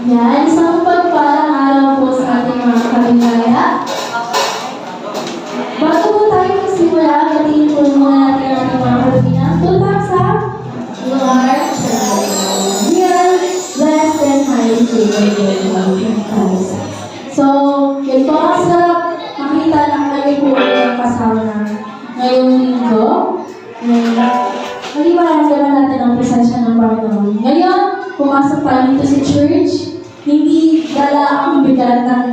Yan, isang pagpalang araw po sa ating mga kabigaya. Bago po tayo magsimula, batiin po muna natin ang ating mga kabigaya. Tulak sa Lord, real, blessed, and highly favored of Christ. So, yun po, masarap makita na kayo po ang kasama ngayong linggo. Maliwaran natin ang presensya ng Panginoon. Ngayon, pumasok tayo dito sa church, hindi dala ang bigat ng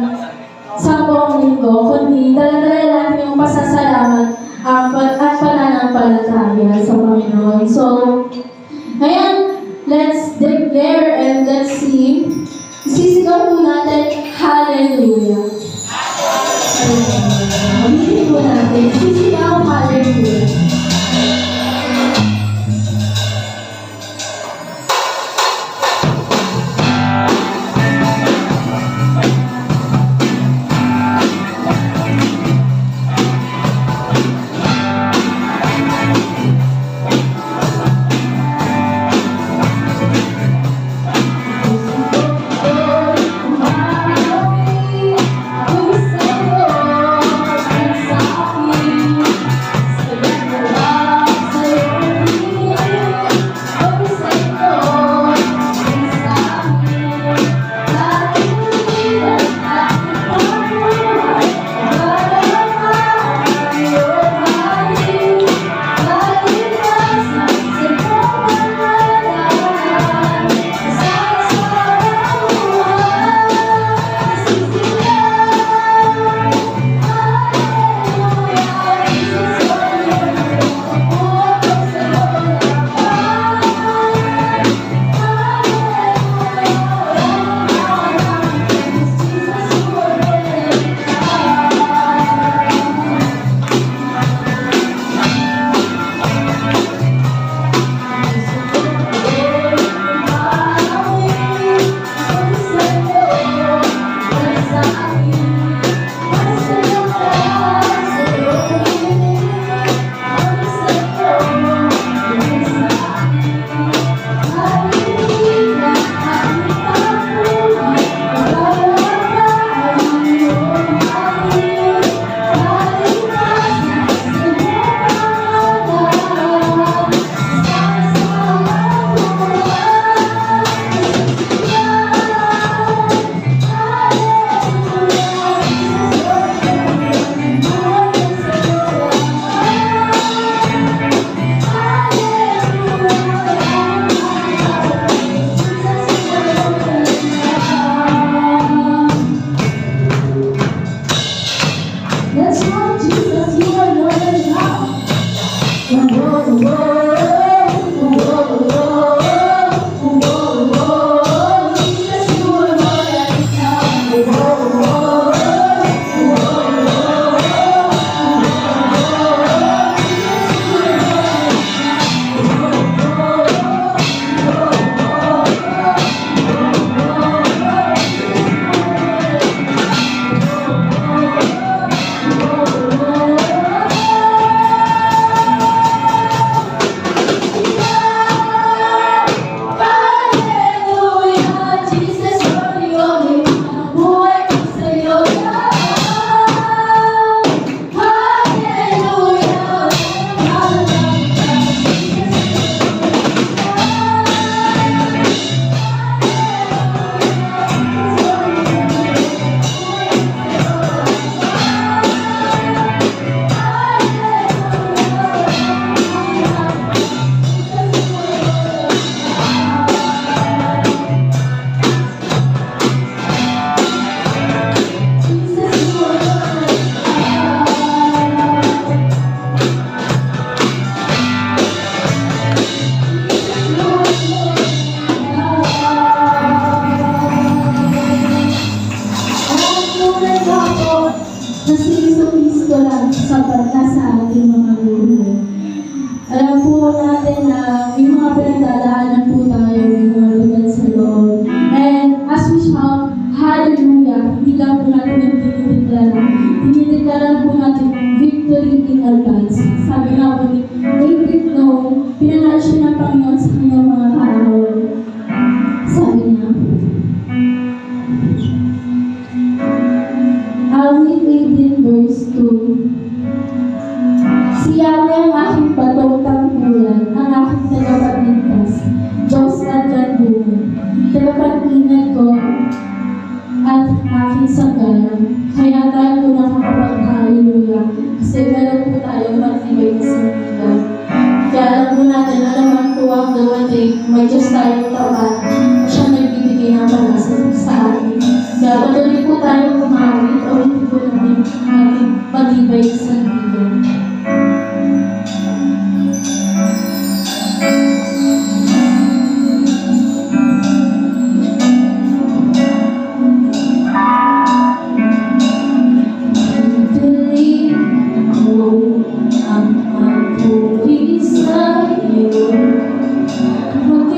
sampung linggo, kundi dala-dala natin yung pasasalamat at pananampalataya sa Panginoon. So, ngayon, let's declare and let's sing. Isisigaw po natin, Hallelujah! Hallelujah! Hindi po natin, isisigaw, Hallelujah! sapat na sa ating mga buhay. Alam po natin na may mga pinagdadaanan po tayo, may mga lugar sa loob. And as we shout, Hallelujah, hindi lang po natin yung dinideklara po natin victory in advance. Sabi nga po ni David Noe, pinanalo siya ng Panginoon sa kanyang mga kaaway. Sabi niya, ba pag-ingat ko at aking sanggalan. Kaya tayo po nakakapag-hallelujah. Kasi meron po tayong matibay na sandigan. Kaya alam po natin, alaman po ang dumating, may Diyos tayong tapat. Siya nagbibigay ng pag-asa sa atin. Kaya patuloy po tayong kumawit o hindi po natin ating matibay na sandigan. Ang pagpuli sa iyo, kapag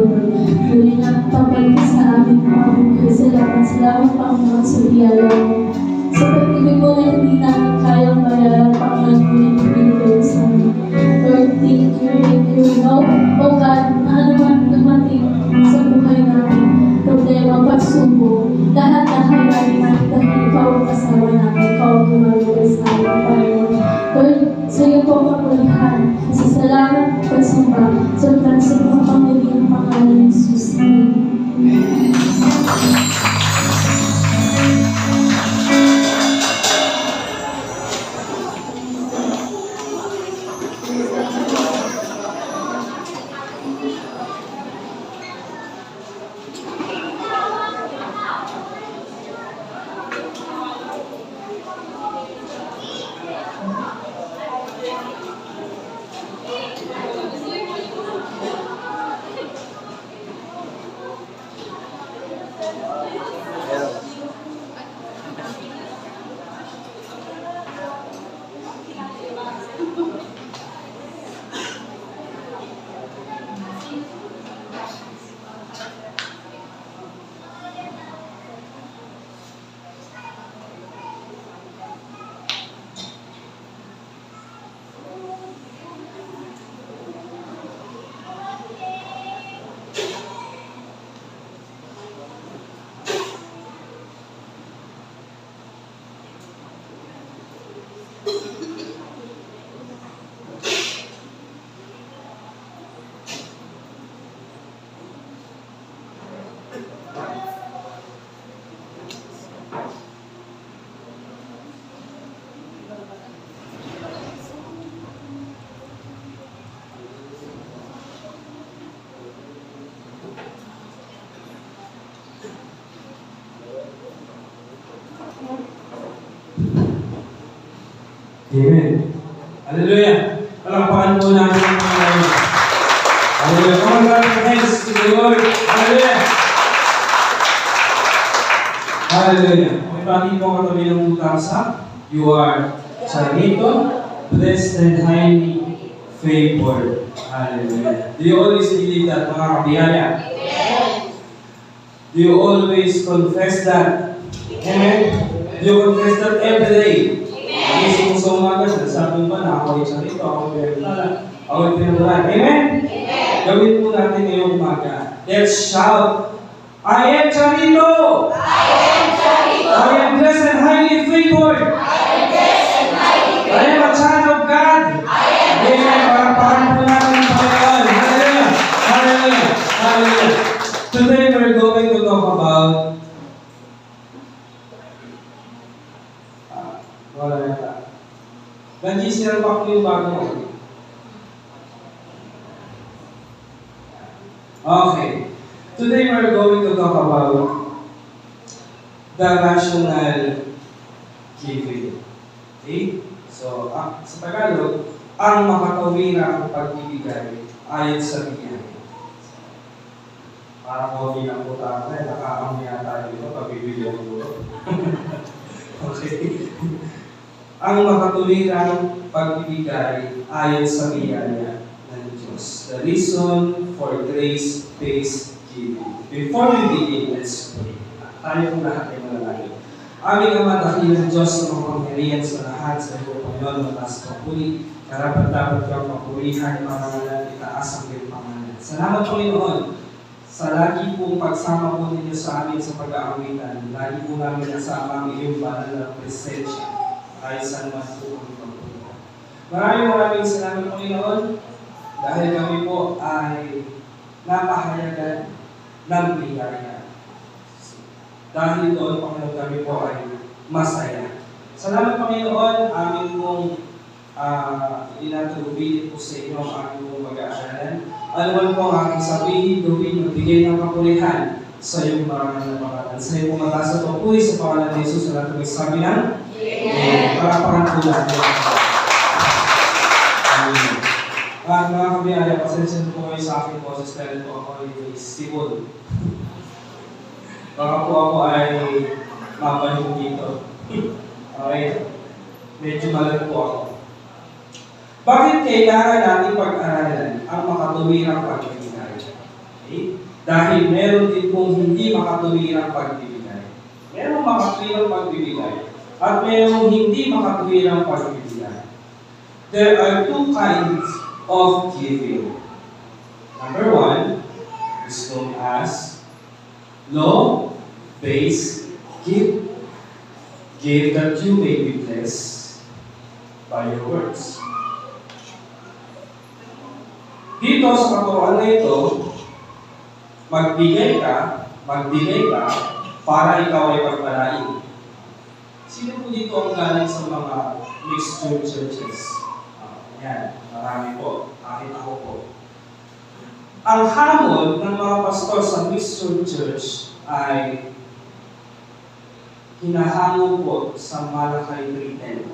Lord. Tuloy na papay sa amin mga buhay. Salamat, Panginoon, sa biyaya mo. Sa pag-ibig mo na hindi namin kayang bayaran, Panginoon, ngunit ibigay sa amin. Lord, thank you, no? O God, na ano man dumating sa buhay namin, problema, pagsubok, lahat-lahat namin dahil ikaw ang kasama namin, ikaw ang gumagawa sa amin, Panginoon. Lord, sa iyo po ang kapulihan, sa salamat at pagsamba, sa pagkasin mo ang pangilihan pangalan ng Jesus. Amen. Hallelujah. Palakpakan po natin ang Panginoon. Hallelujah. Come on, clap your hands to the Lord. Hallelujah. Hallelujah. Kung pati po katabi ng utasa, you are Charito, blessed and highly favored. Hallelujah. Do you always believe that, mga kabiyaya? Do you always confess that? Amen. Do you confess that every day? Isip mo sa umaga, sinasabi mo ba na ako ay Charito, ako ay Pinagdala, ako ay Pinagdala. Amen? Gawin po natin ngayong umaga. Let's shout, I am Charito! I am Charito! I am blessed and highly favored! I am blessed and highly favored! I am a child of God! I am a child of God! Parapahan po natin ang Panginoon. Hallelujah! Hallelujah! Hallelujah! Today we're going to talk about wala yata. Nag-i-share pa ko yung bago. Okay. Today we're going to talk about the rational giving. Okay? So, sa Tagalog, ang makatawirang pagbibigay ayon sa bigyan. Para ko bilang po tayo, nakaamoy tayo dito, pagbibigyan ko. Okay. Ang makatulirang pagbibigay ayon sa biyaya ng Diyos. The reason for grace-based giving. Before we begin, let's pray. Tayo kung lahat ay manalangin. Aming Ama, dakilang Diyos na makapangyarihan sa lahat sa iyo, Panginoon, mataas papuri, karapat-dapat kang papurihan, pangalan, itaas ang iyong pangalan. Salamat, Panginoon, sa lagi pong pagsama po ninyo sa amin sa pag-aawitan. Lagi po namin kasama ang iyong banal na presensya. Kahit saan man po kami pagpunta. Maraming salamat, Panginoon, dahil kami po ay napahayagan ng biyaya. Dahil doon, Panginoon, kami po ay masaya. Salamat, Panginoon, amin pong inatulubin po sa inyo ang aming pong mag-aaralan. Ano man po ang aking sabihin, gawin, magbigay ng kapulihan sa iyong marangal na pangalan. Sa iyong mataas at papuri sa pangalan ni Jesus, sa lahat ng sabi ng Amen. Para pangalan natin. Amen. At mga kabiyaya, pasensya po kayo sa akin po sa style po ako ay sibol. Baka po ako ay mapahing dito. Okay? Medyo malag po ako. Bakit kailangan natin pag-aralan ang makatuwirang pagbibigay? Okay? Dahil meron din pong hindi makatuwirang pagbibigay. Merong makatuwirang pagbibigay at merong hindi makatuwirang pagbibigay. There are two kinds of giving. Number one is known as law-based give. Give that you may be blessed by your words. Dito sa katuruan na ito, magbigay ka para ikaw ay pagpalain. Sino po dito ang galing sa mga mixed churches? Yan, marami po. Kahit ako po. Ang hamon ng mga pastor sa mixed church ay hinahango po sa Malakay 3:10.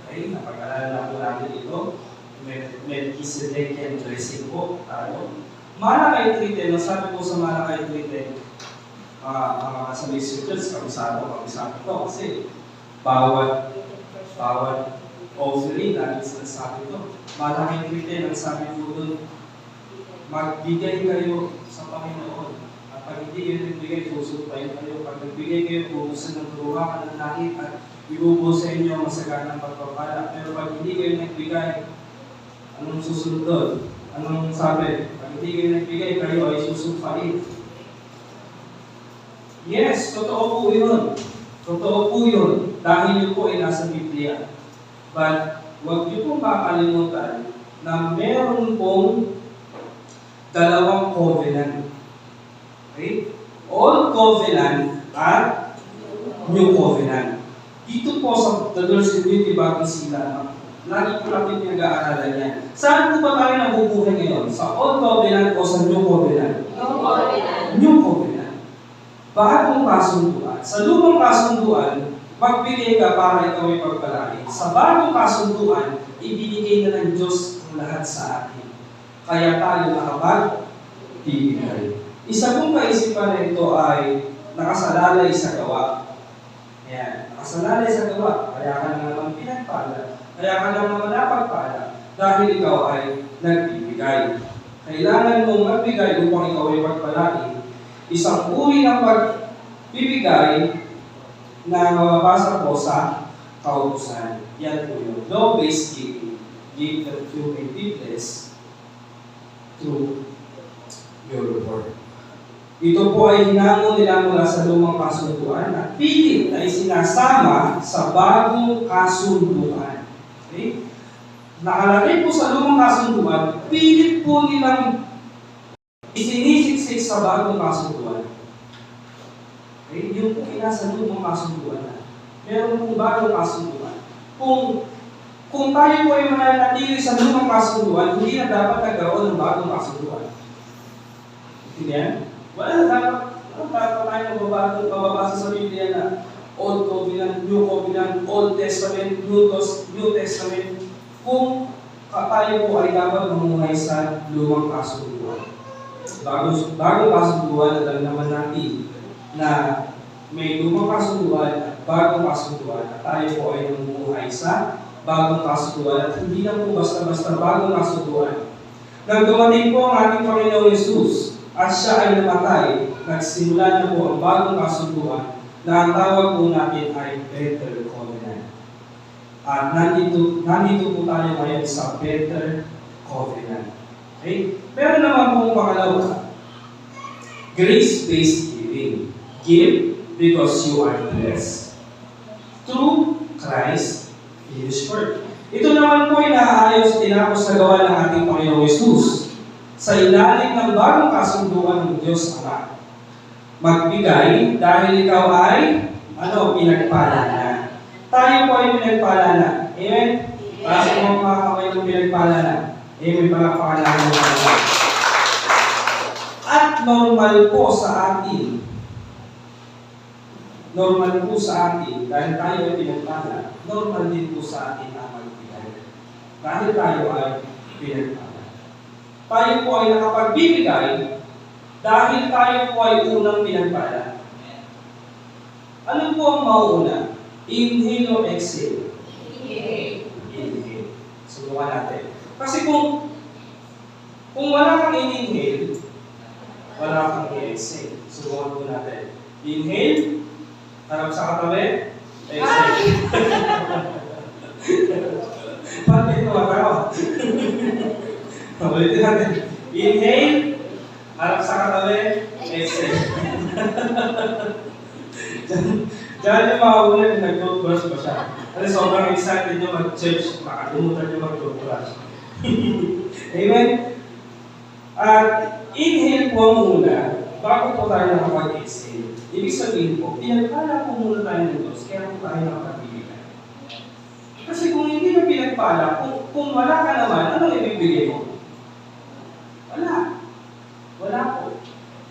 Okay, napag-alala na po natin ito. Melchizedekian blessing po tayo. Malakay 3:10, ang sabi po sa Malakay 3:10, mga sa mixed church, kabisado ko kasi bawat offering natin sinasabi ito. Malakay 3:10, ang sabi po doon, magbigay kayo sa Panginoon. At pag hindi kayo nagbigay, susumpayin kayo. Pag nagbigay kayo, bubusan ng turuwakan ng langit at ibubuo sa inyo ang masaganang pagpapala. Pero pag hindi kayo nagbigay, anong susunod doon? Anong sabi? Pag hindi kayo nagbigay, kayo ay susumpain. Yes, totoo po yun. Totoo po yun. Dahil yun po ay nasa Biblia. But, huwag niyo pong makalimutan na meron pong dalawang covenant. Okay? Old Covenant at New Covenant. Dito po sa The Lord's Beauty Bagong Sila, lagi po natin pinag-aaralan yan. Saan po ba tayo nabubuhay ngayon? Sa Old Covenant o sa New Covenant? New Covenant. New Covenant. Bagong kasunduan. Sa lumang kasunduan, magbigay ka para ikaw ay pagpalain. Sa bagong kasunduan, ibinigay na ng Diyos ang lahat sa atin. Kaya tayo nakapagbibigay. Isa pong kaisipan na ito ay nakasalalay sa gawa. Ayan, nakasalalay sa gawa. Kaya ka naman pinagpala. Kaya ka naman napagpala. Dahil ikaw ay nagbibigay. Kailangan mong magbigay upang ikaw ay pagpalain. Isang uri ng pagbibigay na mababasa po sa kautusan. Yan po yun. Law-based giving. Give that you may be blessed through your word. Ito po ay hinango nila mula sa lumang kasunduan at pilit na isinasama sa bagong kasunduan. Okay? Nakalagay po sa lumang kasunduan, pilit po nilang isinisiksik sa bagong kasunduan. Okay? Yung po sa lumang kasunduan. Meron pong bagong kasunduan. Kung tayo po ay mananatili sa lumang kasunduan, hindi na dapat nagkaroon ng bagong kasunduan. Intindihan? Wala dapat tayo mababasa sa Biblia na Old Covenant, New Covenant, Old Testament, New Testament, kung tayo po ay dapat mamuhay sa lumang kasunduan. Bagong kasunduan, alam naman natin na may lumang kasunduan at bagong kasunduan at tayo po ay mamuhay sa bagong kasunduan at hindi na po basta-basta bagong kasunduan. Nang dumating po ang ating Panginoong Yesus, at siya ay namatay, nagsimula na po ang bagong kasunduan na ang tawag po natin ay Better Covenant. At nandito po tayo ngayon sa Better Covenant. Okay? Pero naman pong pangalawa, grace-based giving. Give because you are blessed through Christ finished work. Ito naman po ay naaayos tinapos sa gawa ng ating Panginoong Yesus sa ilalim ng bagong kasunduan ng Diyos Ama. Magbigay dahil ikaw ay pinagpala na. Tayo po ay pinagpala na. Amen? Para sa mga kamay ng pinagpala na. Amen, palakpakan natin. At normal po sa atin. Normal po sa atin, dahil tayo ay pinagpala, normal din po sa atin ang magbigay. Dahil tayo ay pinagpala. Tayo po ay nakapagbibigay dahil tayo po ay unang pinagpala. Ano po ang mauuna? Inhale o exhale? Inhale. Subukan natin. Kasi kung wala kang inhale, exhale. Subukan po natin. Inhale, harap sa katabi, exhale. Paano ito matawa? Ulitin natin. Inhale, harap sa katabi, exhale. Diyan yung mga una yung nag-toothbrush pa siya. Kasi sobrang excited nyo mag-church, makalimutan nyo mag-toothbrush. Amen? At inhale po muna, bago po tayo nakapag-exhale. Ibig sabihin po, pinagpala po muna tayo ng Diyos, kaya po tayo nakapag-ibigay. Kasi kung hindi mo pinagpala, kung wala ka naman, anong ibibigay mo? Wala. Wala po.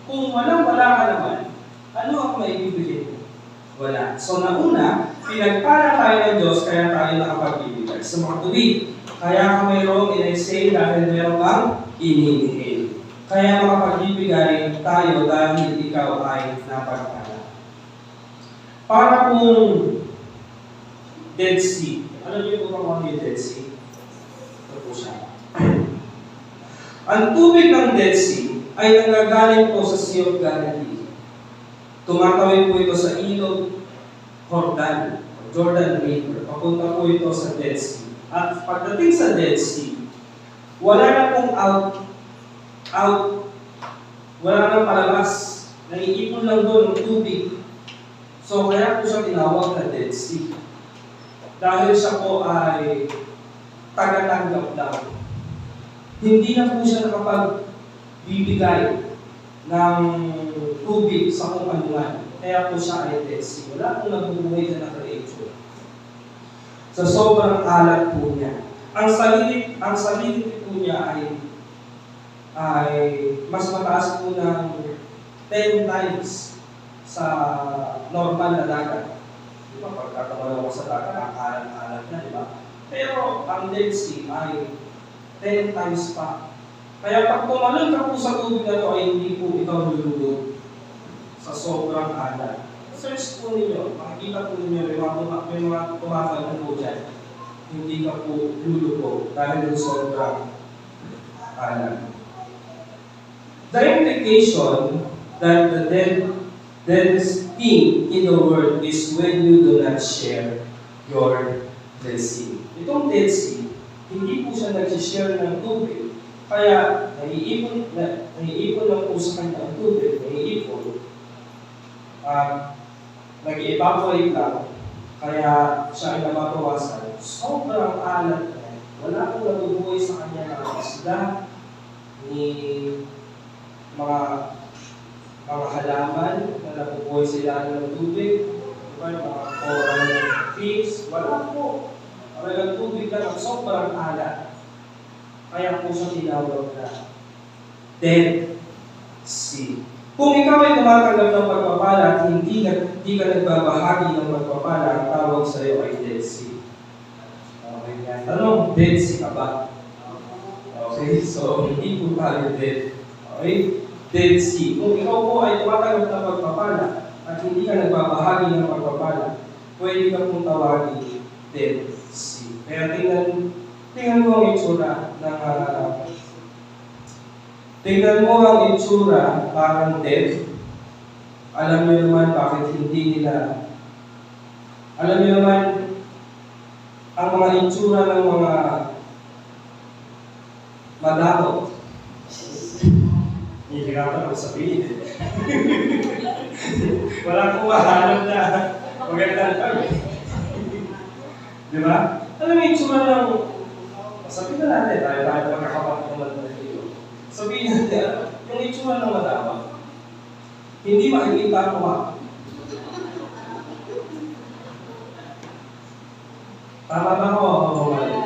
Kung wala ka naman, ano ang maibibigay mo? Wala. So, nauna, pinagpala tayo ng Diyos, kaya tayo nakapag-ibigay. Sa mga tuwid, kaya ka mayroong in-exhale dahil mayroong kang in-inhale. Kaya makapag-ibigay tayo dahil ikaw ay napagpala. Para kung Dead Sea. Ano niyo po kung yung Dead Sea? Ito po siya. Ang tubig ng Dead Sea ay nanggagaling po sa Sea of Galilee. Tumatawid po ito sa ilog Jordan River. Papunta po ito sa Dead Sea. At pagdating sa Dead Sea, wala na pong wala nang palabas. Naiipon lang doon ng tubig. So, kaya po siya tinawag na Dead Sea. Dahil siya po ay tagatanggap lang. Hindi na po siya nakapagbibigay ng tubig sa kung anuman. Kaya po siya ay Dead Sea. Wala pong nabubuhay na na-creature. Sa sobrang alat po niya. Ang salinity po niya ay mas mataas po ng 10 times sa normal na dagat. Di ba? Pagkakamalaw ko sa dagat, ang alat-alat na, di ba? Pero ang Dead Sea ay 10 times pa. Kaya pag tumalon ka po sa tubig na ito, ay hindi po ikaw lulubog sa sobrang alat. Search po ninyo, makikita po ninyo, may mga tumatalon po dyan. Hindi ka po lulubog dahil ng sobrang alat. The implication that the deadest thing in the world is when you do not share your Dead Sea. Itong Dead Sea, hindi po siya nag-share ng tubig. Kaya, naiipon lang po sa kanya ang tubig, naiipon. Nag-evaporate lang, kaya siya ay nababawasan. Sobrang alat na. Wala pong nabubuhay sa kanya ng isda, ni mga halaman na nabubuhay sa ilalim ng tubig, diba, mga coral fish, wala po. Ang tubig lang ang sobrang alat. Kaya po siya tinawag na Dead Sea. Kung ikaw ay tumatanggap ng pagpapala at hindi ka nagbabahagi ng pagpapala, ang tawag sa iyo ay Dead Sea. Okay, yan. Tanong, Dead Sea ka ba? Okay, so hindi po tayo dead. Okay? Dead Sea. Kung ikaw po ay tumatanggap ng pagpapala at hindi ka nagbabahagi ng pagpapala, pwede ka pong tawagin Dead Sea. Kaya tingnan mo ang itsura ng tingnan mo ang itsura parang dead. Alam niyo naman bakit hindi nila. Alam niyo naman ang mga itsura ng mga madakot. Hihirapan ako sabihin. Wala akong mahanap na magandang kami. Di ba? Alam mo yung itsura ng sabihin na natin, tayo magkakapag naman na dito. Sabihin natin, yung itsura ng madama, hindi makikita ko ba? Tama ba ko ako mali?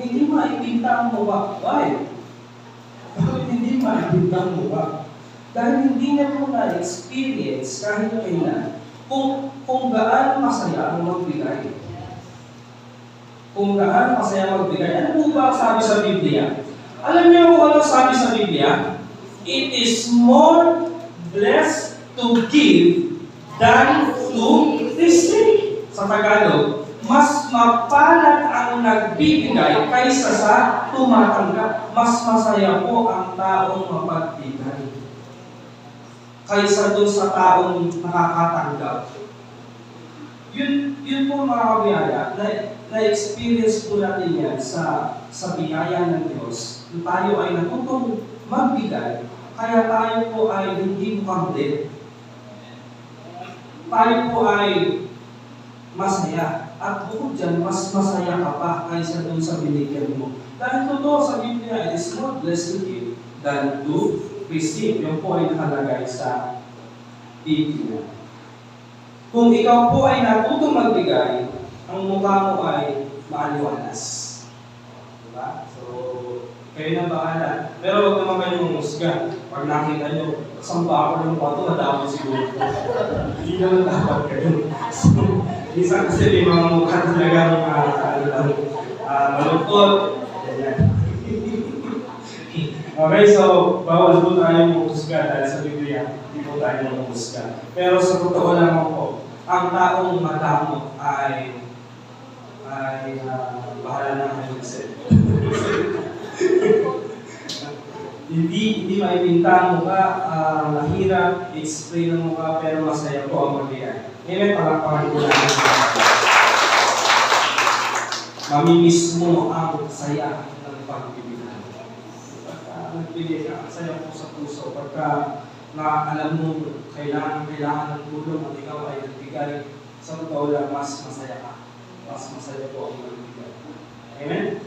Hindi makikita mo ba? Why? Bakit hindi makikita mo ba? Dahil hindi niya po na-experience kahit kailan kung gaano masaya ang magbigay. Kung gaano masaya magbigay. Ano po ba sabi sa Biblia? Alam niyo kung ano sabi sa Biblia? It is more blessed to give than to receive. Sa Tagalog, mas mapalad ang nagbibigay kaysa sa tumatanggap. Mas masaya po ang taong mapagbigay. kaysa doon sa taong nakakatanggap. Yun po mga kabiyaya, na-experience po natin yan sa biyaya ng Diyos. Tayo ay natutong magbigay, kaya tayo po ay hindi mukhang dead. Tayo po ay masaya. At bukod dyan, mas masaya ka pa kaysa doon sa binigyan mo. Dahil totoo sa Biblia, it is more blessed to give than to receive. Yung po ay nakalagay sa Biblia. Kung ikaw po ay natutong magbigay, ang mukha mo ay maaliwalas. Diba? So, kayo na bahala. Pero huwag naman kayo mamusga. Pag nakita nyo, samba ako ng bato, madami siguro. Hindi naman dapat kayo. So, minsan kasi may mga mukha talaga malungkot. Okay, so bawal po tayo mamusga dahil sa Biblia, hindi po tayo mamusga. Pero sa totoo lang po, ang taong madamot ay bahala na kayo kasi. Hindi maipinta ang mukha, mahirap, explain ang mukha, pero masaya po ang magbigay. Ngayon, palakpakan ko natin. Mamimiss mo ang saya ng pagbibigay. Pagka nagbigay ka, ang saya po sa puso. Pagka alam mo, kailangan ng tulong at ikaw ay nagbigay, sa totoo lang, mas masaya ka. Mas masaya po ang magbigay. Amen?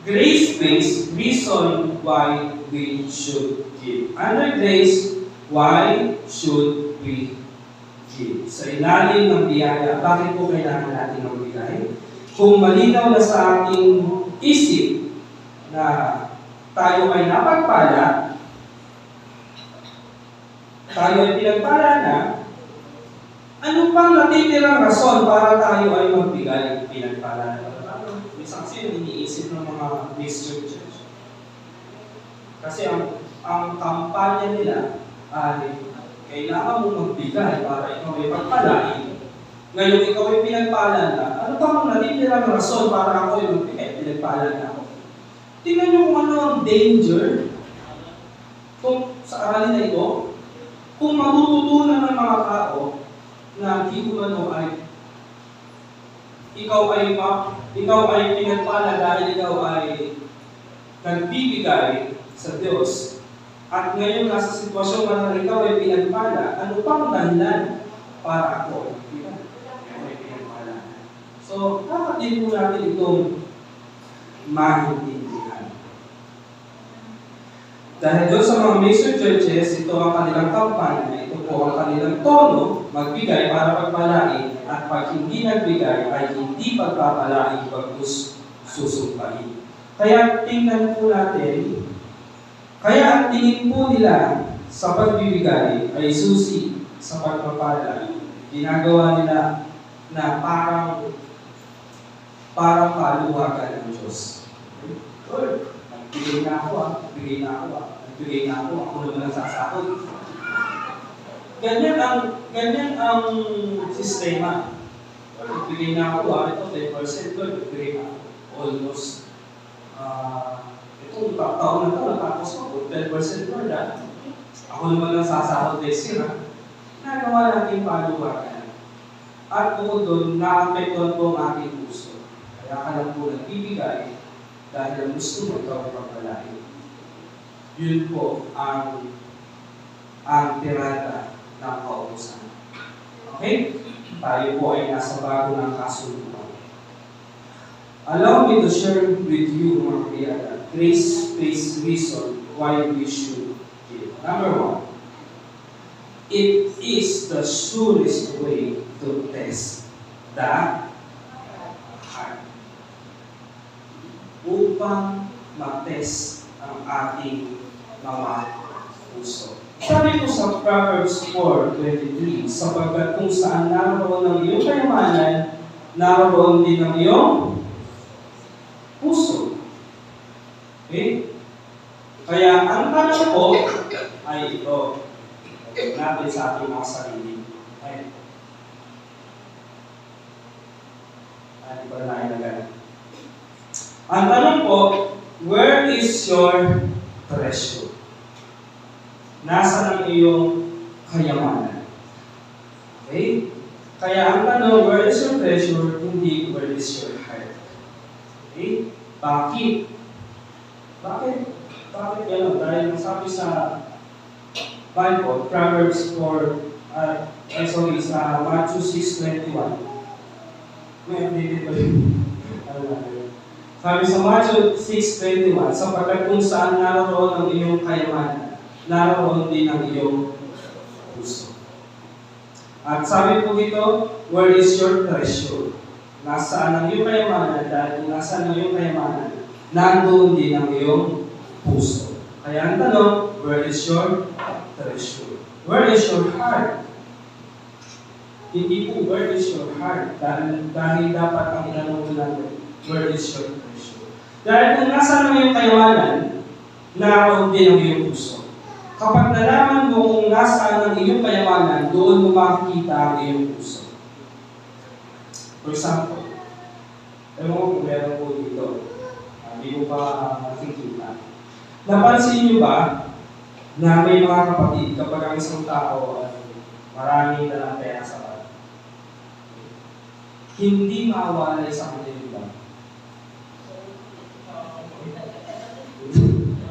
Grace-based reason why we should give. Under grace, why should we give? Sa ilalim ng biyaya, bakit po kailangan natin magbigay? Kung malinaw na sa ating isip na tayo ay napagpala, tayo ay pinagpala na, ano pang natitirang rason para tayo ay magbigay? Pinagpala na. Minsan kasi yung iniisip ng mga mixed church. Kasi ang kampanya nila ay kailangan mo magbigay para ikaw ay pagpalain. Ngayon ikaw ay pinagpala na, ano pang natitirang rason para ako ay magbigay? Pinagpala na ako. Tingnan nyo kung ano ang danger kung sa aralin na ito, kung matututunan ng mga tao na hindi umano ay ikaw ay pinagpala dahil ikaw ay nagbibigay sa Diyos. At ngayon nasa sitwasyon na ikaw ay pinagpala, ano pang dahilan para ako ay pinagpala? So, dapat din po natin itong maintindihan. Dahil doon sa mga major churches, ito ang kanilang kampanya, ito po ang kanilang tono, magbigay para pagpalain, at pag hindi nagbigay ay hindi pagpapalain pagkus susumpahin. Kaya tingnan po natin, kaya ang tingin po nila sa pagbibigay ay susi sa pagpapala. Ginagawa nila na parang paluwagan ng Diyos. Good. Nagbigay na ako, nagbigay na ako, ako naman ang sasakot. Ganyan ang sistema. Nagbigay na ako, ito 10%, nagbigay na ako. Almost, itong taon na ito, natapos ko, 10% Lord, ako naman ang sasakot next year, nagawa natin paluwagan. At bukod doon, naapektuhan po ang ating puso. Kaya ka lang po nagbibigay, dahil ang gusto mo ikaw ay pagpalain. Yun po ang tirada ng kautusan. Okay? Tayo po ay nasa bago ng kasunduan. Allow me to share with you, mga kaibigan, grace-based reason why we should give. Number one, it is the surest way to test the heart. Upang matest ang ating mga puso. Sabi ko sa Proverbs 4:23, sapagkat kung saan naroon ang iyong kayamanan, naroon din ang iyong puso. Okay? Kaya ang tanong ko ay ito. Natin sa ating mga sarili. Ay, di ba na ilagay? Ang tanong po, where is your treasure? Nasaan ang iyong kayamanan? Okay? Kaya ang tanong, where is your treasure? Hindi, where is your heart? Okay? Bakit? Bakit? Bakit yan? Dahil sabi sa Bible, Proverbs 4, sa Matthew 6:21. May updated ba yun? Sabi sa Matthew 6:21, sapagkat kung saan naroon ang iyong kayamanan, naroon din ang iyong puso. At sabi po dito, where is your treasure? Nasaan ang iyong kayamanan? Dahil kung nasaan ang iyong kayamanan, nandoon din ang iyong puso. Kaya ang tanong, where is your treasure? Where is your heart? Hindi po, where is your heart? Dahil dapat ang inanong natin, where is your treasure? Dahil kung nasaan ang iyong kayamanan, naroon din ang iyong puso. Kapag nalaman mo kung nasaan ang iyong kayamanan, doon mo makikita ang iyong puso. For example, alam mo kung meron po dito, hindi ko pa nakikita. Napansin niyo ba na may mga kapatid kapag ang isang tao ay maraming dalang pera sa bag, hindi mawalay sa kanya yung bag.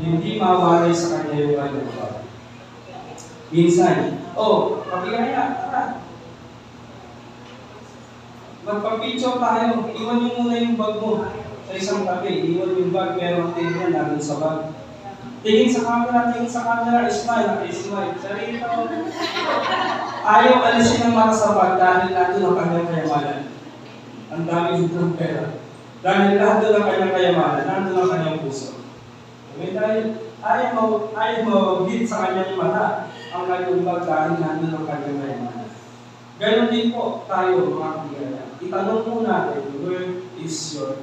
Hindi mawalay sa kanya yung bag. Minsan, kapigaya, tara. Magpapicture tayo, iwan niyo muna yung bag mo sa isang tabi. Iwan yung bag, meron tingnan namin sa bag. Tingin sa camera, smile. Sarili ko. Ayaw alisin ang mata sa bag dahil natin ang kanyang kayamanan. Ang dami dito ng pera. Dahil lahat doon ang kanyang kayamanan, nandun ang kanyang puso. Okay, dahil ayaw mawaglit sa kanyang mata ang kanyang bag dahil nandun ang kanyang kayamanan. Ganon din po tayo, mga kaibigan. Itanong po natin, where is your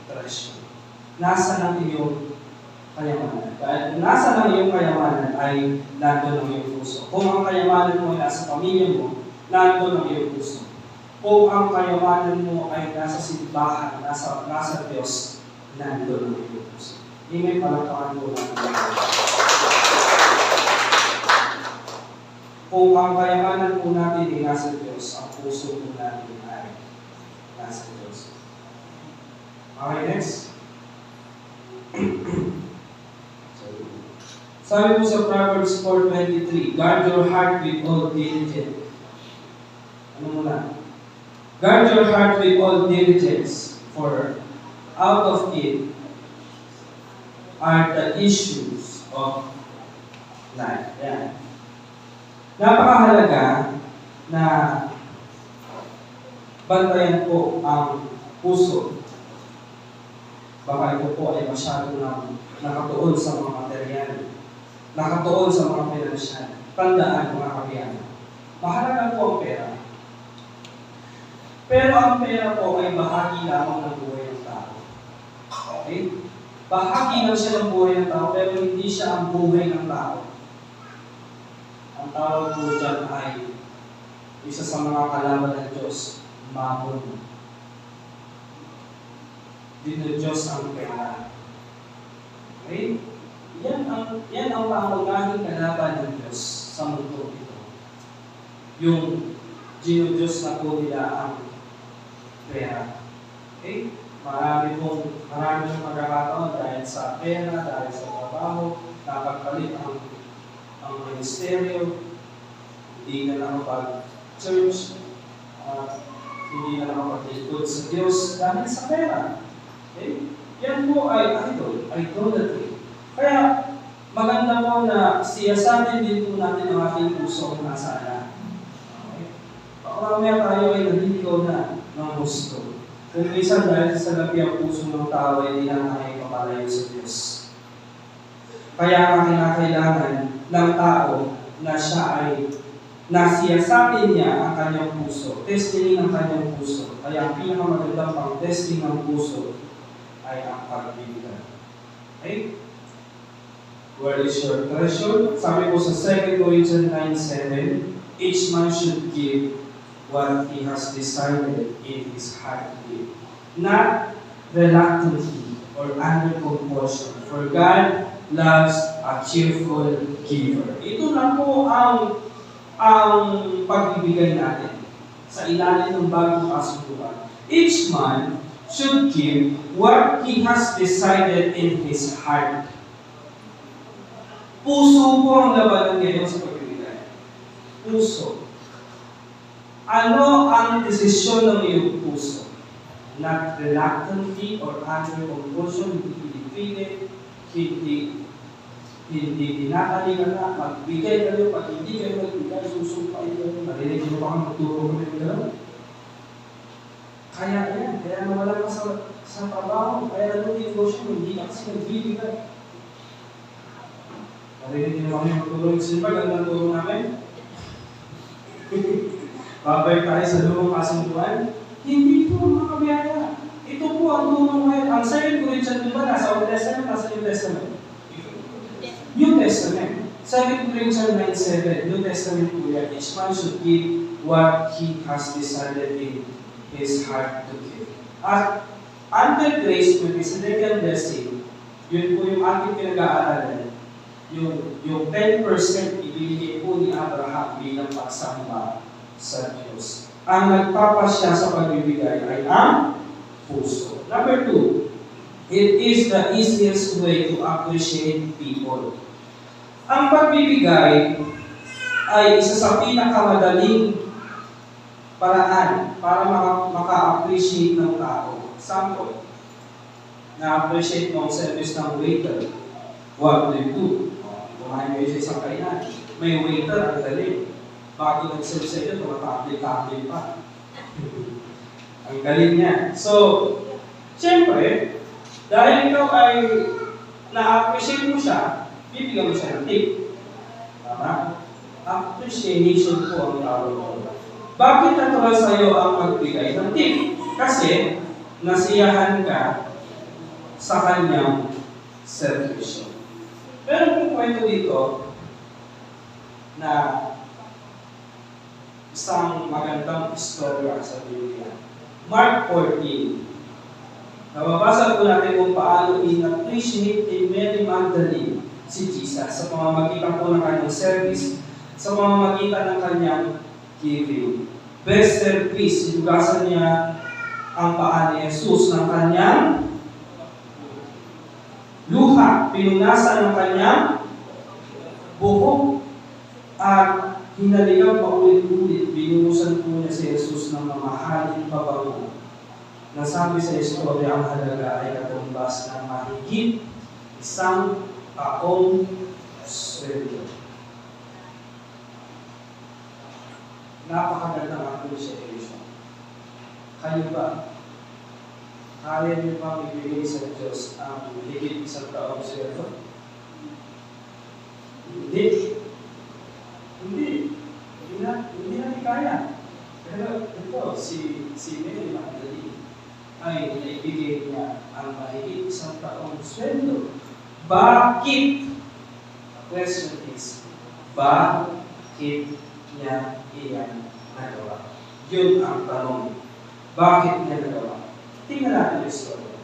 treasure? Nasa ang iyong kayamanan? Dahil kung nasa ang iyong kayamanan ay nandun ang iyong puso. Kung ang kayamanan mo ay nasa pamilya mo, nandun ang iyong puso. Kung ang kayamanan mo ay nasa simbahan, nasa Diyos, nandun ang iyong puso. May palakpakan po natin. Kung ang kayamanan po natin ay nasa Diyos, ang puso po natin ay nasa Diyos. Okay, next. Sabi po sa Proverbs 4:23, guard your heart with all diligence. Ano muna? Guard your heart with all diligence, for out of it are the issues of life. Yan. Napakahalaga na bantayan po ang puso. Baka ito po ay masyado nakatuon sa mga material, nakatuon sa mga pinansyal. Tandaan, mga kabiyan, mahalaga po ang pera. Pero ang pera po ay bahagi lamang ng buhay ng tao. Okay? Bahagi lang siya ng buhay ng tao, pero hindi siya ang buhay ng tao. Ang tawag po dyan ay isa sa mga kalaban ng Diyos, mammon. Dito Diyos ang pera. Okay? Yan ang pangunahing kalaban ng Diyos sa mundo ito. Yung Diyos na po nila ang pera. Okay? Marami pong magkakataon dahil sa pera, dahil sa trabaho, napagpalit ang ministeryo, hindi na nakapag-church, hindi na nakapag-likod sa Diyos dahil sa pera. Okay? Yan po ay idolatry. Kaya maganda po na siyasatin din po natin ang ating puso kung nasaan. Okay? Mamaya tayo ay naliligaw na ng gusto. Kung minsan dahil sa labi ang puso ng tao ay hindi na tayo papalayo sa Diyos. Kaya ang kinakailangan ng tao na siya ay nasiyasatin niya ang kanyang puso, testing ang kanyang puso. Kaya ang pinakamagandang pang-testing ng puso ay ang pagbibigay. Okay? Where is your treasure? Sabi po sa 2 Corinthians 9:7, each man should give what he has decided in his heart to give, not reluctantly or under compulsion. For God loves a a cheerful giver. Ito na po ang pagbibigay natin sa ilalim ng bagong kasunduan. Each man should give what he has decided in his heart. Puso po ang labanan ngayon sa pagbibigay. Puso. Ano ang desisyon ng iyong puso? Not reluctantly or under compulsion, hindi pinipilit, hindi dinakalingan na, magbigay kayo, pag hindi kayo magbigay, susumpain kayo, marinig nyo pa kang magturo kami ng gano'n. Kaya yan, kaya nawala ka sa trabaho, kaya ano yung negosyo, hindi ka kasi nagbibigay. Marinig nyo kami magturo, kasi ba, gano'n ang turo namin? Babay tayo sa lumang kasunduan? Hindi po mga kabiyaya. Ito po ang tulong ngayon. Ang 2 Corinthians, di ba, nasa Old Testament, nasa New Testament? New Testament. 2 Corinthians 9:7, New Testament po yan. Each man should give what he has decided in his heart to give. At under grace, with his second blessing, yun po yung ating pinag-aaralan. Yung 10% ibigay po ni Abraham bilang pagsamba sa Diyos. Ang nagpapasya sa pagbibigay ay ang puso. Number 2, it is the easiest way to appreciate people. Ang pagbibigay ay isa sa pinakamadaling paraan para maka-appreciate ng tao. Sample, na-appreciate mo ang service ng waiter. What do you do? Kumain kayo sa isang kainan. May waiter, ang galing. Bago nag-serve sa iyo, tumatapil-tapil pa. Ang galing niya. So, siyempre, dahil ikaw ay na-appreciate mo siya, bibigyan mo siya ng tip. Tama? Appreciation po ang tawag ko. Bakit natural sa iyo ang magbigay ng tip? Kasi, nasiyahan ka sa kanyang service. Pero kung kwento dito na isang magandang istorya sa Biblia. Mark 14. Nababasa po natin kung paano in-appreciate ni Mary Magdalene si Jesus sa pamamagitan po ng kanyang service, sa pamamagitan ng kanyang giving. Best service, sinugasan niya ang paa ni Jesus ng kanyang luha, pinunasan ng kanyang buhok, at hinalikan pa ulit-ulit, binuhusan po niya si Jesus ng mamahaling pabango. Nasabi sa istorya ang halaga ay katumbas ng mahigit 1 taong sweldo. Napakagandang appreciation. Kayo ba? Kaya niyo ba ibigay sa Diyos ang higit 1 taong sweldo? Hindi. Hindi natin kaya. Pero ito, si Mary Magdalene ay naibigay niya ang mahigit 1 taong sweldo. Bakit? The question is, bakit niya iyan nagawa? Yun ang tanong. Bakit niya nagawa? Tingnan natin yung story.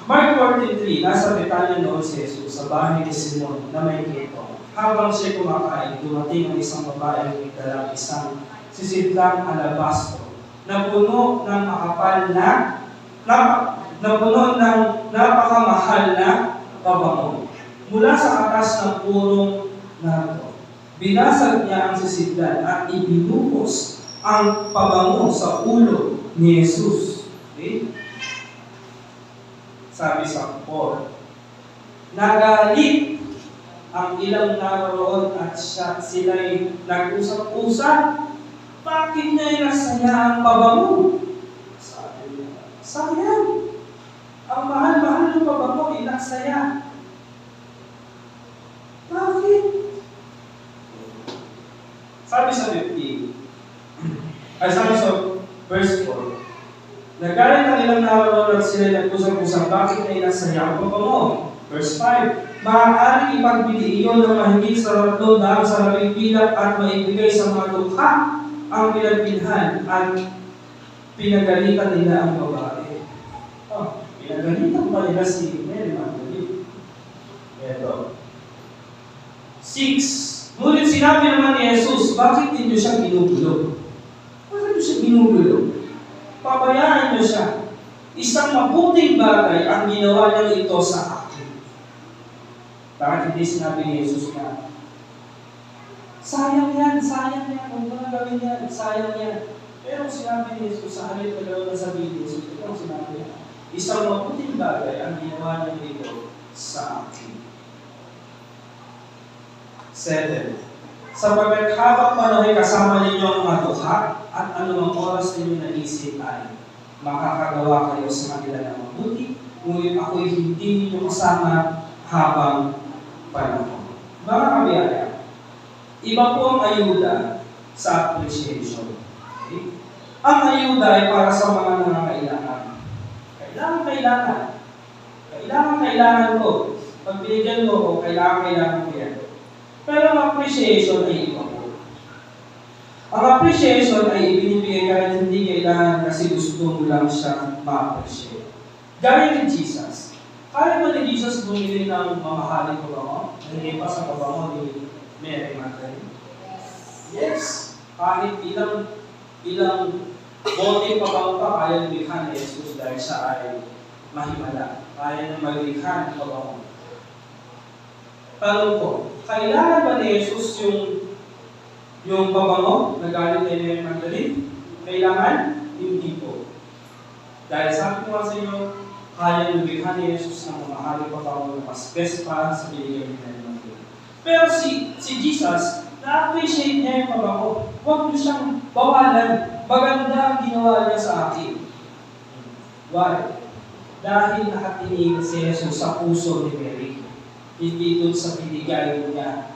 Mark 14:3, nasa Betania noon si Jesus sa bahay ni Simon na may ketong. Habang siya kumakain, dumating ang isang babae na may dalang isang sisidlang alabastro na puno ng makapal na puno ng napakamahal na pabango. Mula sa atas ng purong nardo, binasag niya ang sisidlan at ibinuhos ang pabango sa ulo ni Jesus. Okay? Sabi sa 4, nagalit ang ilang naroon at sila'y nag-usap-usap. Bakit niya inasaya ang pabango? Sabi niya, sayang. Ang mahal-mahal ng pabango, inasaya. Bakit? Sabi sa 15, sabi sa verse 4, nagalit ang ilang naroon at sila'y nag-usap-usap. Bakit niya inasaya ang pabango? Verse 5, maaaring ipagbili iyon ng mahigit sa 3 sa labing pilak at maibigay sa mga dukha ang pinagbilhan at pinagalitan nila ang babae. Pinagalitan pa nila si Mary Magdalene. Ito. 6. Ngunit sinabi naman ni Jesus, bakit ninyo siya ginugulo? Bakit niyo siya ginugulo? Pabayaan niyo siya. Isang mabuting bagay ang ginawa niya ito sa akin. Bakit hindi sinabi ni Jesus na, sayang yan, huwag mo na gawin yan, sayang yan. Pero sinabi ni Jesus, sa halip na gawin na sabihin ni Jesus, ito ang sinabi niya, isang mabuting bagay ang ginawa niya ito sa akin. 7. Sapagkat habang panahon kasama ninyo ang mga dukha at anumang oras ninyo naisip ay makakagawa kayo sa kanila ng mabuti, ngunit ako'y hindi ninyo kasama habang panahon. Mga kabiyaya, iba po ang ayuda sa appreciation. Okay? Ang ayuda ay para sa mga nangangailangan. Kailangan ko. Pag binigyan mo ko, kailangan ko yan. Pero ang appreciation ay iba po. Ang appreciation ay ibinibigay kahit hindi kailangan kasi gusto mo lang siya ma-appreciate. Gaya ni Jesus. Kaya ba ni Jesus bumili ng mamahaling pabango? Hindi pa sa pabango ni Mary Magdalene? Yes. Kahit ilang bote pabango pa kaya lumikha ni Jesus dahil siya ay mahimala. Kaya na maglikha ng pabango. Tanong ko, kailangan ba ni Jesus yung pabango na galing kay Mary Magdalene? Kailangan? Hindi po. Dahil sabi ko sa inyo, kaya lumikha ni Jesus ng mamahaling pabango na mas best pa sa binigay ni Mary Magdalene. Pero si Jesus, na-appreciate niya yung pabango. Huwag niyo siyang bawalan. Maganda ang ginawa niya sa akin. Why? Dahil nakatingin si Jesus sa puso ni Mary. Hindi doon sa binigay niya.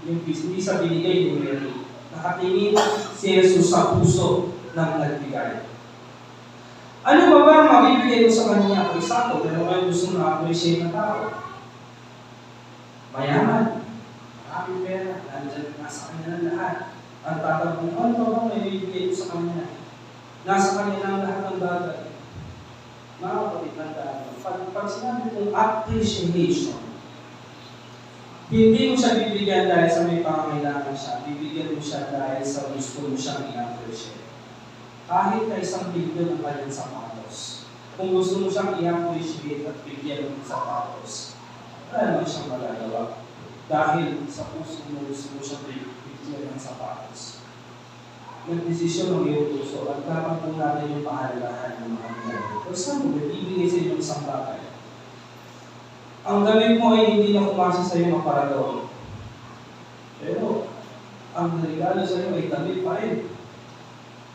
Hindi sa binigay ni Mary. Nakatingin si Jesus sa puso ng nagbigay. Ano ba ang mabibigay mo sa kanya? For example, pero kayo gusto na-appreciate ng tao. Mayaman. Maraming pera. Nandyan, nasa kanya ng lahat. Ang tatanong, ano ba may bibigay mo sa kanya? Nasa kanya ng lahat ng bagay. Mga kapatid, pag sinabi kong appreciation, hindi mo siya bibigyan dahil sa may pangangailangan siya, bibigyan mo siya dahil sa gusto mo siyang i-appreciate. Kahit na isang bilyon ang kanyang sapatos, kung gusto mo siyang i-appreciate at bigyan ng sapatos, wala naman siyang magagawa. Dahil sa puso mo gusto mo siyang bigyan ng sapatos. Nagdesisyon ng iyong puso at dapat po natin yung pahalagahan ng mga nangyari. For example, ibigay sa inyo isang bagay. Ang gamit mo ay hindi na kumasa sa iyo maparador. Pero, ang regalo sa iyo ay damit pa rin.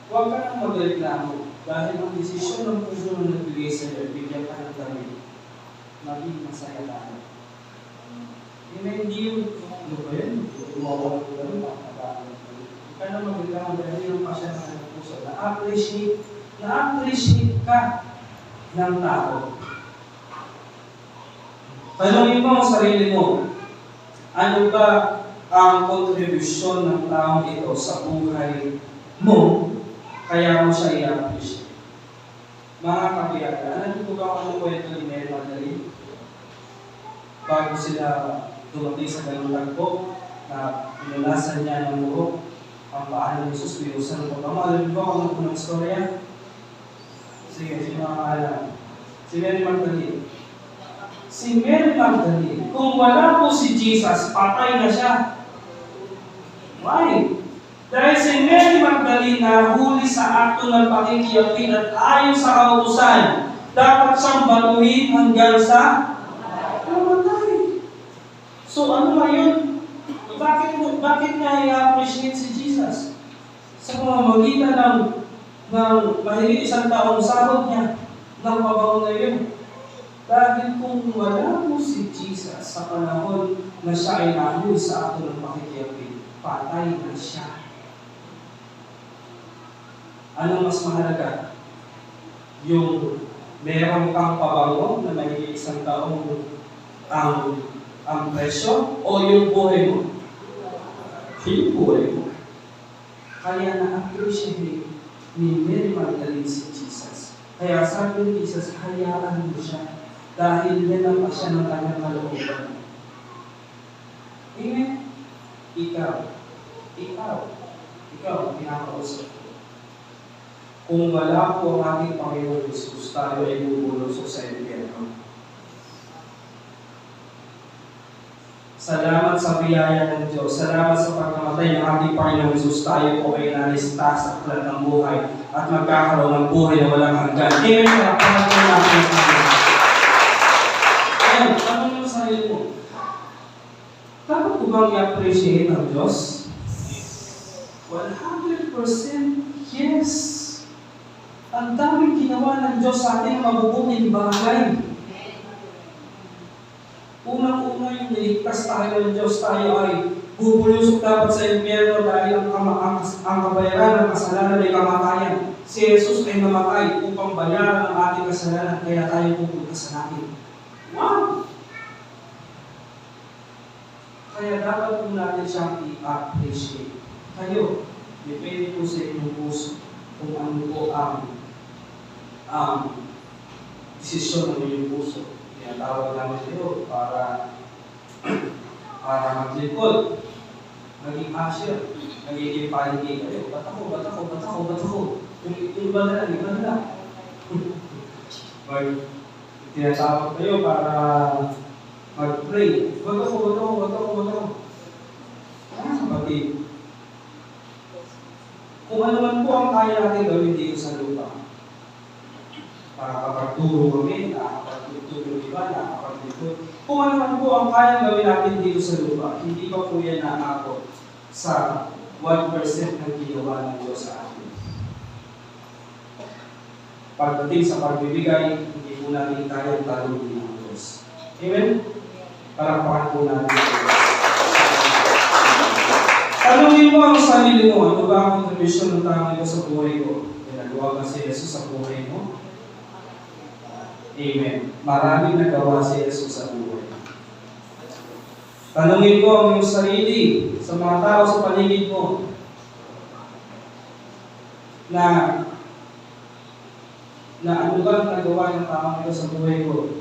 Huwag ka nang magreklamo dahil ang desisyon ng puso na nagbigay sa iyo, bigyan ka ng damit. Maging masaya tayo. Hindi yung, ano ba yun? Umawag ko lang, makakabaan. Kaya na magreklamo dahil yung pasya ng puso. Na-appreciate ka ng tao. Tanungin mo ang sarili mo, ano ba ang kontribusyon ng taong ito sa buhay mo, kaya mo siya i-appreciate? Mga kapiyata, alam niyo ba kung ano kwento ni Mary Magdalene? Bago sila dumating sa ganung tagpo, na pinulasan niya ng buhok, ang paan ng Jesus, pinusan ng pagkama. Alam niyo ba kung ano po ng storya? Sige, sino ang alam? Si Mary Magdalene. Si Mary Magdalene, kung wala po si Jesus, patay na siya. Why? Dahil si Mary Magdalene na huli sa akto ng pakikiyapin at ayon sa kautusan, dapat siyang baluhin hanggang sa namatay. So ano ba yun? Bakit niya i-appreciate si Jesus? Sa pamamagitan ng mahigit isang taong sahod niya ng pabango na yun. Dahil kung wala po si Jesus sa panahon na siya ay nahuli sa ato ng pakikiyapin, patay na siya. Ano mas mahalaga? Yung meron kang pabango na mahigit isang taong ang presyo o yung buhay mo? Yung buhay mo. Kaya na-appreciate ni Mary Magdalene si Jesus. Kaya sabi ni Jesus, hayaan mo siya dahil yan ang pasya ng kanyang kalooban. Kung wala po ang ating Panginoon Jesus, tayo ay bubulusok sa impyerno. Salamat sa biyaya ng Diyos. Salamat sa pagkamatay ng ating Panginoon Jesus. Tayo po ay nalista sa aklat ng buhay at magkakaroon ng buhay na walang hanggan. Amen. Parapahan po natin ang Panginoon. Ayan, tanong mo sa iyo mo. Dapat ko bang i-appreciate ang Diyos? 100% yes. Ang daming ginawa ng Diyos sa ating mabubuting bagay. Unang-una yung niligtas tayo ng Diyos, tayo ay bubulusok dapat sa impyerno dahil ang kabayaran ng kasalanan ay kamatayan. Si Jesus ay namatay upang bayaran ang ating kasalanan, kaya tayo pupunta sa langit. Wow! Kaya dapat po natin siyang i-appreciate. Kayo, depende po sa inyong puso kung ano po ang desisyon ng inyong puso. Tinatawag namin kayo para maglingkod, maging usher, magiging paligid kayo. Ba't ako? Yung iba na lang. Tinatawag kayo para mag-pray. Ba't ako. Kapatid, kung ano man po ang kaya natin gawin dito sa lupa, nakakapagturo kami, nakakapagturo iba, nakakapagturo. Kung ano man po ang kaya gawin natin dito sa lupa, hindi pa po yan naakot sa 1% ng ginawa ng Diyos sa atin. Pagdating sa pagbibigay, hindi po natin kaya talunin ng Diyos. Amen? Parapakan po natin ito. Tanungin mo ang sarili mo, ano ba ang contribution ng tao nito sa buhay ko? Nagawa ba si Jesus sa buhay mo? Amen. Maraming nagawa si Jesus sa buhay. Tanungin mo ang iyong sarili sa mga tao sa paligid mo na ano ba ang nagawa ng tao nito sa buhay ko?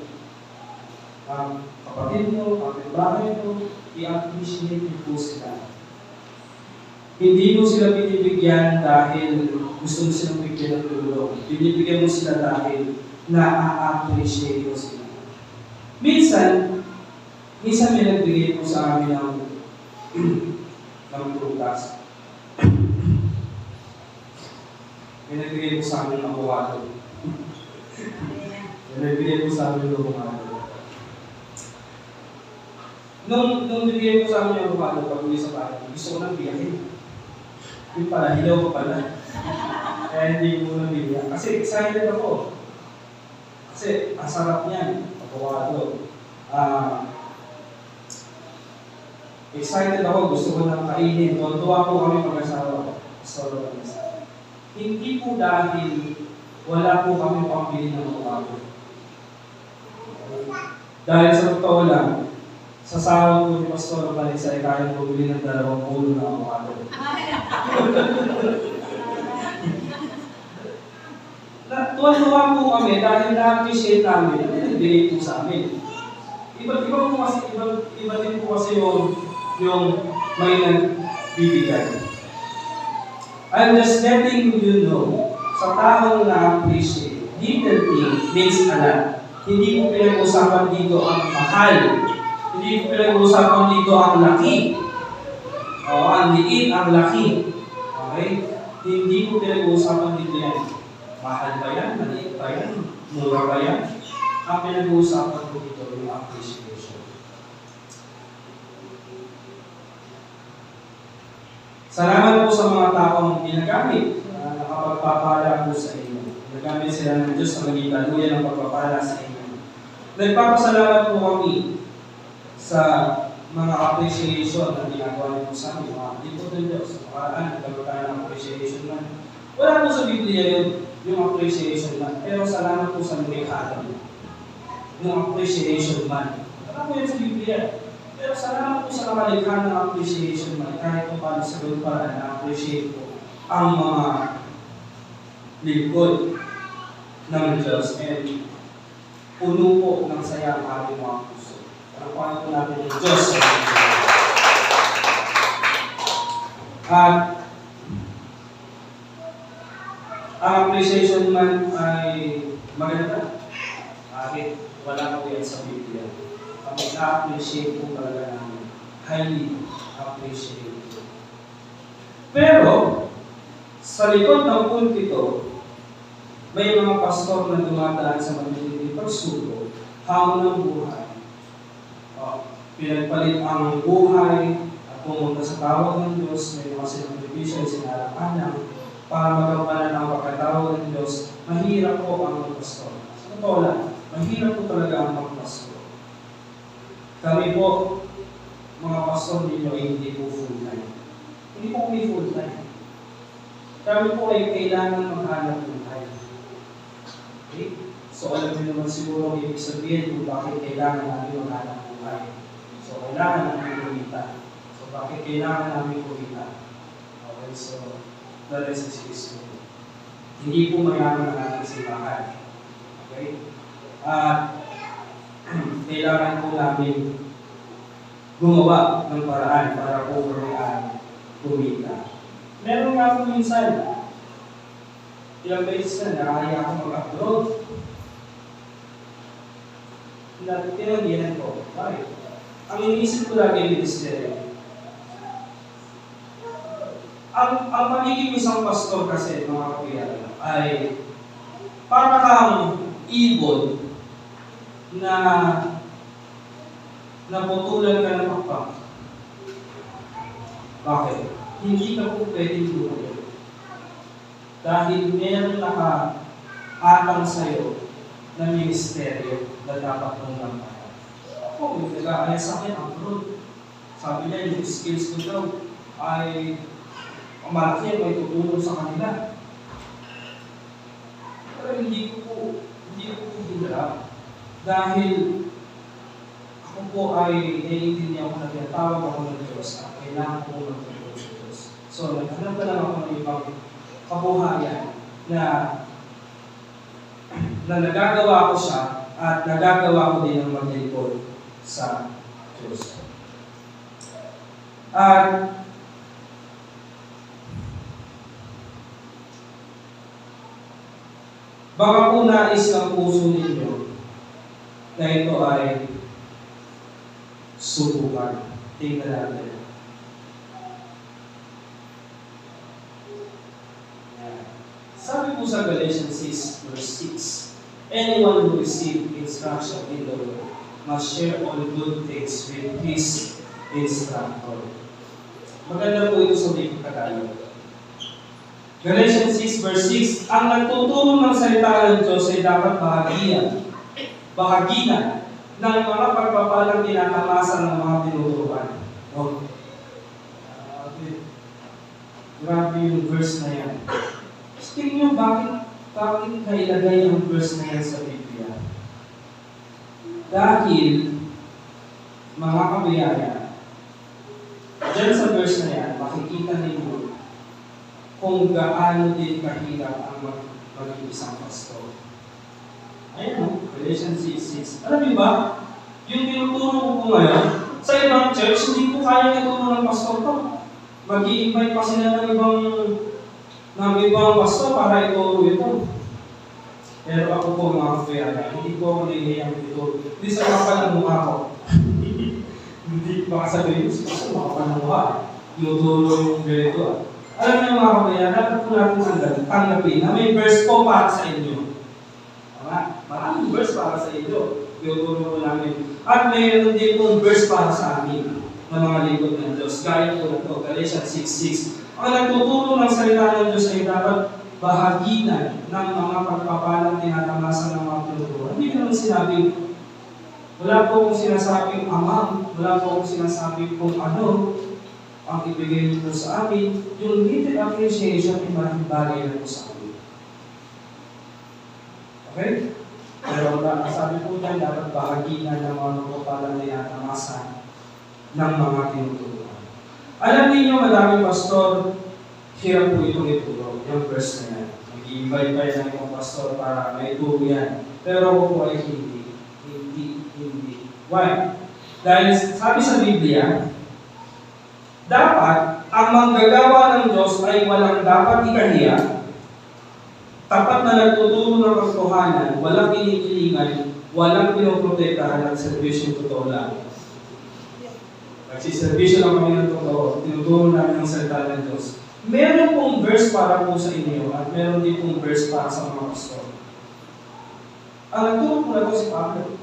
Ang kapatid mo, ang bahay mo, i-appreciate mo po sila. Hindi mo sila binibigyan dahil gusto mo silang bigyan ng tulong. Binibigyan mo sila dahil na-appreciate mo sila. Minsan may nagbigay po sa amin ng prutas. May nagbigay po sa amin ng avocado. May nagbigay po sa amin ng avocado. Nung bigay po sa amin ng avocado, pag uwi sa bahay, gusto ko nang biyahin. Yung pala, hilaw ko pala. Kaya hindi mo nabigyan. Kasi excited ako. Kasi ang sarap niyan, avocado. Excited ako, gusto ko nang kainin. Tuwa po kami mag-asawa. Hindi po dahil wala po kami pambili ng avocado. Dahil sa totoo lang, sa sahod ko ni Pastor Vanessa ay kaya bumili ng 2 puno ng avocado. Tuwa-tuwa po kami dahil na-appreciate namin at nagbigay po sa amin. Iba din po kasi yung may nagbibigay. I'm just letting you know, sa taong na-appreciate, little thing means a lot. Hindi po pinag-usapan dito ang mahal. Hindi po pinag-usapan dito ang laki. Ang liit, ang laki. Okay? Hindi po pinag-usapan dito yan. Mahal ba yan? Maliit ba yan? Mura ba yan? Ang pinag-uusapan ko dito yung appreciation. Salamat po sa mga taong ginagamit na nakapagpapala po sa inyo. Ginagamit sila ng Diyos sa maging daluyan ng pagpapala sa inyo. Nagpapasalamat po kami sa mga appreciation na ginagawa niyo sa amin. Mga dito ng Diyos. Sa makaraan, nagkaroon tayo ng appreciation man. Wala po sa Biblia yun, yung appreciation man. Pero salamat po sa lumikha mo. Yung appreciation man. Wala po yun sa Biblia. Pero salamat po sa nakalikha ng appreciation man. Kahit po paano sa gawin para na-appreciate po ang mga lingkod ng Diyos. And puno po ng saya ang ating mga puso. Panakuhan po natin yung Diyos. At ang appreciation man ay maganda. Kahit wala po yan sa Biblia. Kami na-appreciate po talaga namin. Highly appreciate. Pero, sa likod ng pulpito, may mga pastor na dumadaan sa matinding pagsuko, hamon ng buhay. Pinagpalit ang buhay at pumunta sa tawag ng Diyos, may mga sinakripisyo ay sinarapanan para magampanan ang pagkatawag ng Diyos. Mahirap po ang magpastor. Sa totoo lang, mahirap po talaga ang magpastor. Kami po, mga pastor ninyo, ay hindi po full-time. Hindi po kami full-time. Kami po ay kailangan maghanap buhay. Okay? So alam niyo naman siguro ang ibig sabihin kung bakit kailangan namin maghanap buhay. So kailangan namin kumita. So bakit kailangan namin kumita? Okay, so the rest is history. Hindi po mayaman ang ating simbahan. Okay? At kailangan po namin gumawa ng paraan para po kumita. Meron nga po minsan, ilang beses na nakaya ako mag-upload. Tinanggihan ko. Bakit? Ang iniisip ko lagi yung ministeryo. Ang magiging isang pastor kasi, mga kapiyano, ay para kang ibon na naputulan ka ng pakpak. Bakit? Hindi ka po pwedeng lumayo. Dahil meron naka-atang sa'yo na ministeryo na dapat mong lampayan. Ako, yung nag-aaya sa akin, ang road. Sabi niya, yung skills ko daw ay malaki, may tutulong sa kanila. Pero hindi ko po hinarap. Dahil ako po ay naiintindihan ko na tinatawag ako ng Diyos at kailangan ko ng Diyos. So, naghanap na lang ako ng ibang kabuhayan na nagagawa ko siya at nagagawa ko din ang maglingkod sa Diyos. At baka po nais ng puso ninyo na ito ay subukan. Tingnan natin. Sabi po sa Galatians 6 verse 6, anyone who receives instruction in the Lord must share all good things with his instructor. Maganda po ito sa Biblia Tagalog. Galatians 6 verse 6, ang nagtuturo ng salita ng Diyos ay dapat bahaginan ng mga pagpapalang tinatamasan ng mga tinuturuan. Grabe yung verse na yan. Tingnan nyo, bakit kailagay yung verse na yan sa Biblia? Dahil, mga kabiyaya, dyan sa verse na yan, makikita ninyo kung gaano din kahirap ang maging isang pastor. Ayan o, Galatians 6:6. Alam niyo ba, yung tinuturo ko po ngayon, sa ibang church, hindi po kaya ituro ng pastor ko. Mag-i-invite pa sila ng ibang pastor para ituro ito. Pero ako po mga kapiyaya, hindi po ako nahihiyang ituro. Hindi sa kapal ng mukha ko. Hindi baka sabihin, sa kapal ng mukha. Tinuturo yung ganito. Alam niyo mga kapiyaya, dapat po natin tanggapin na may verse po para sa inyo. Maraming verse para sa inyo. Tinuturo po namin. At mayroon din po verse para sa amin ng mga lingkod ng Diyos. Gaya po na ito, Galatians 6:6. Ang nagtuturo ng salita ng Diyos ay dapat bahaginan ng mga pagpapalang tinatamasan ng mga tinuturuan. Hindi naman sinabing, wala po akong sinasabing amang, wala po akong sinasabing kung ano ang ibigay niyo sa amin. Yung little appreciation ay malaking bagay na po sa amin. Okay? Pero sabi po dyan, dapat bahaginan ng mga pagpapalang tinatamasan ng mga tinuturuan. Alam niyo, madaming pastor, hirap po itong ituro, yung verse na yan. Mag-i-invite pa yan ng pastor para may ituro yan. Pero ako po ay hindi. Why? Dahil sabi sa Biblia, dapat ang manggagawa ng Diyos ay walang dapat ikahiya tapat na nagtuturo ng katotohanan, walang kinikilingan, walang pinoprotektahan at servisyon totoo lang. Nagsiservisyo lang kami ng totoo, tinuturo namin ang salita ng Diyos. Meron pong verse para po sa inyo at meron din pong verse para sa mga pastor. Ang nagturo po na po si Pablo.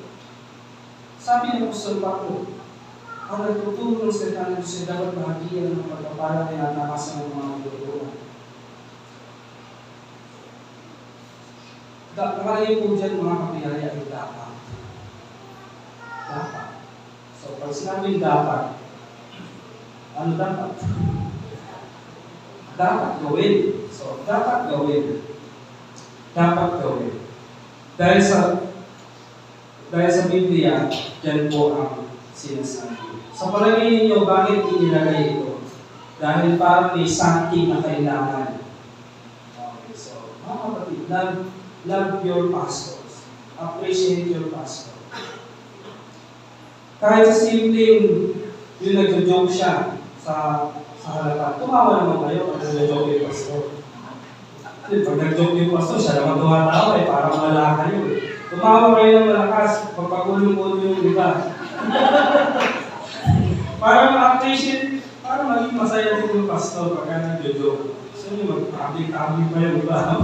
Sabi ng Apostol Pablo, ang nagtuturo ng salita ng Diyos ay dapat bahagian ng pagpapala na natakasan ng mga nagtuturo. Nakalagay po dyan mga kapiyaya ay dapat. Dapat. So, pag sinabing dapat, ano dapat? Dapat gawin. So, dapat gawin. Dapat gawin. Dahil sa Biblia, dyan po ang sinasabi. Sa palagay ninyo, bakit inilagay ito? Dahil parang may something na kailangan. Okay, so, mga kapatid, love your pastors. Appreciate your pastor. Kahit sa simpleng yung nagjo-joke siya sa harapan, tumawa naman kayo pag nagjo-joke yung pastor. Pag nag-joke yung pastor, siya naman tumatawa parang wala kayo. Tumawa kayo ng malakas, pagpagulong-ulo yung iba. Para ma-appreciate, para maging masaya din yung pastor pagka nagjo-joke. So yung mag-abig-abig pa yung iba,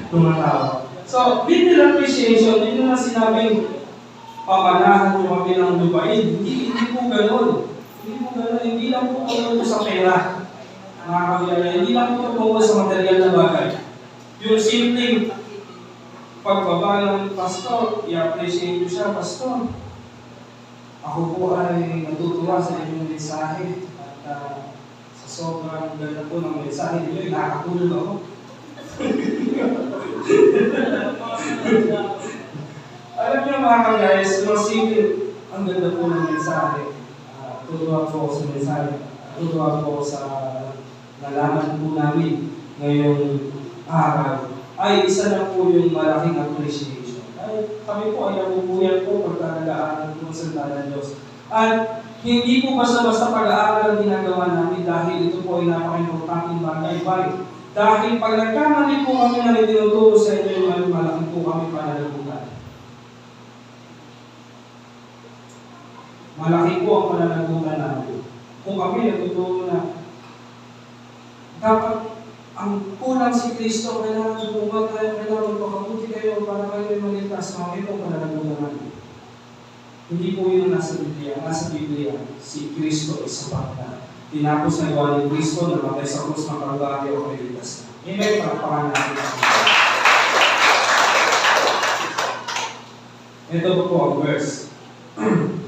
tumatawa. So, bitter appreciation, yun yung sinabing pamanahan nyo kami ng lupain. Hindi po ganun. Hindi lang po tungkol sa pera. Mga kabiyaya, hindi lang po tungkol sa material na bagay. Yung simpleng pagbaba ng pastor, i-appreciate nyo siya, pastor. Ako po ay natutuwa sa inyong mensahe. At sa sobrang ganda po ng mensahe ninyo, nakakatulog ako. Alam niyo mga guys, yung simple, ang ganda po ng mensahe. Tutuwa po sa mensahe. Tutuwa po sa nalaman po namin ngayong araw. Ay isa na po yung malaking appreciation. Ay kami po ay nabubuyan po pagka nag-aaral po sa salita ng Diyos. At hindi po basta-basta pag-aaral ang ginagawa namin dahil ito po ay napaka-importanting bagay. Dahil pag nagkamali po kami na tinuturo sa inyo yung malaki po kami pananagutan. Malaki po ang pananagutan namin. Kung kami natuturo na dapat ang kulang si Kristo, kailangan bumat tayo, kailangan magpakabuti kayo para kayo maligtas, mga po pananagutan namin. Hindi po yun nasa Biblia. Nasa Biblia, si Kristo ay sapat na. Tinapos na gawa ni Kristo na matay sa krus ng Kalbaryo o Pilipinas. Amen. Pagpakan natin. Ito po ang verse.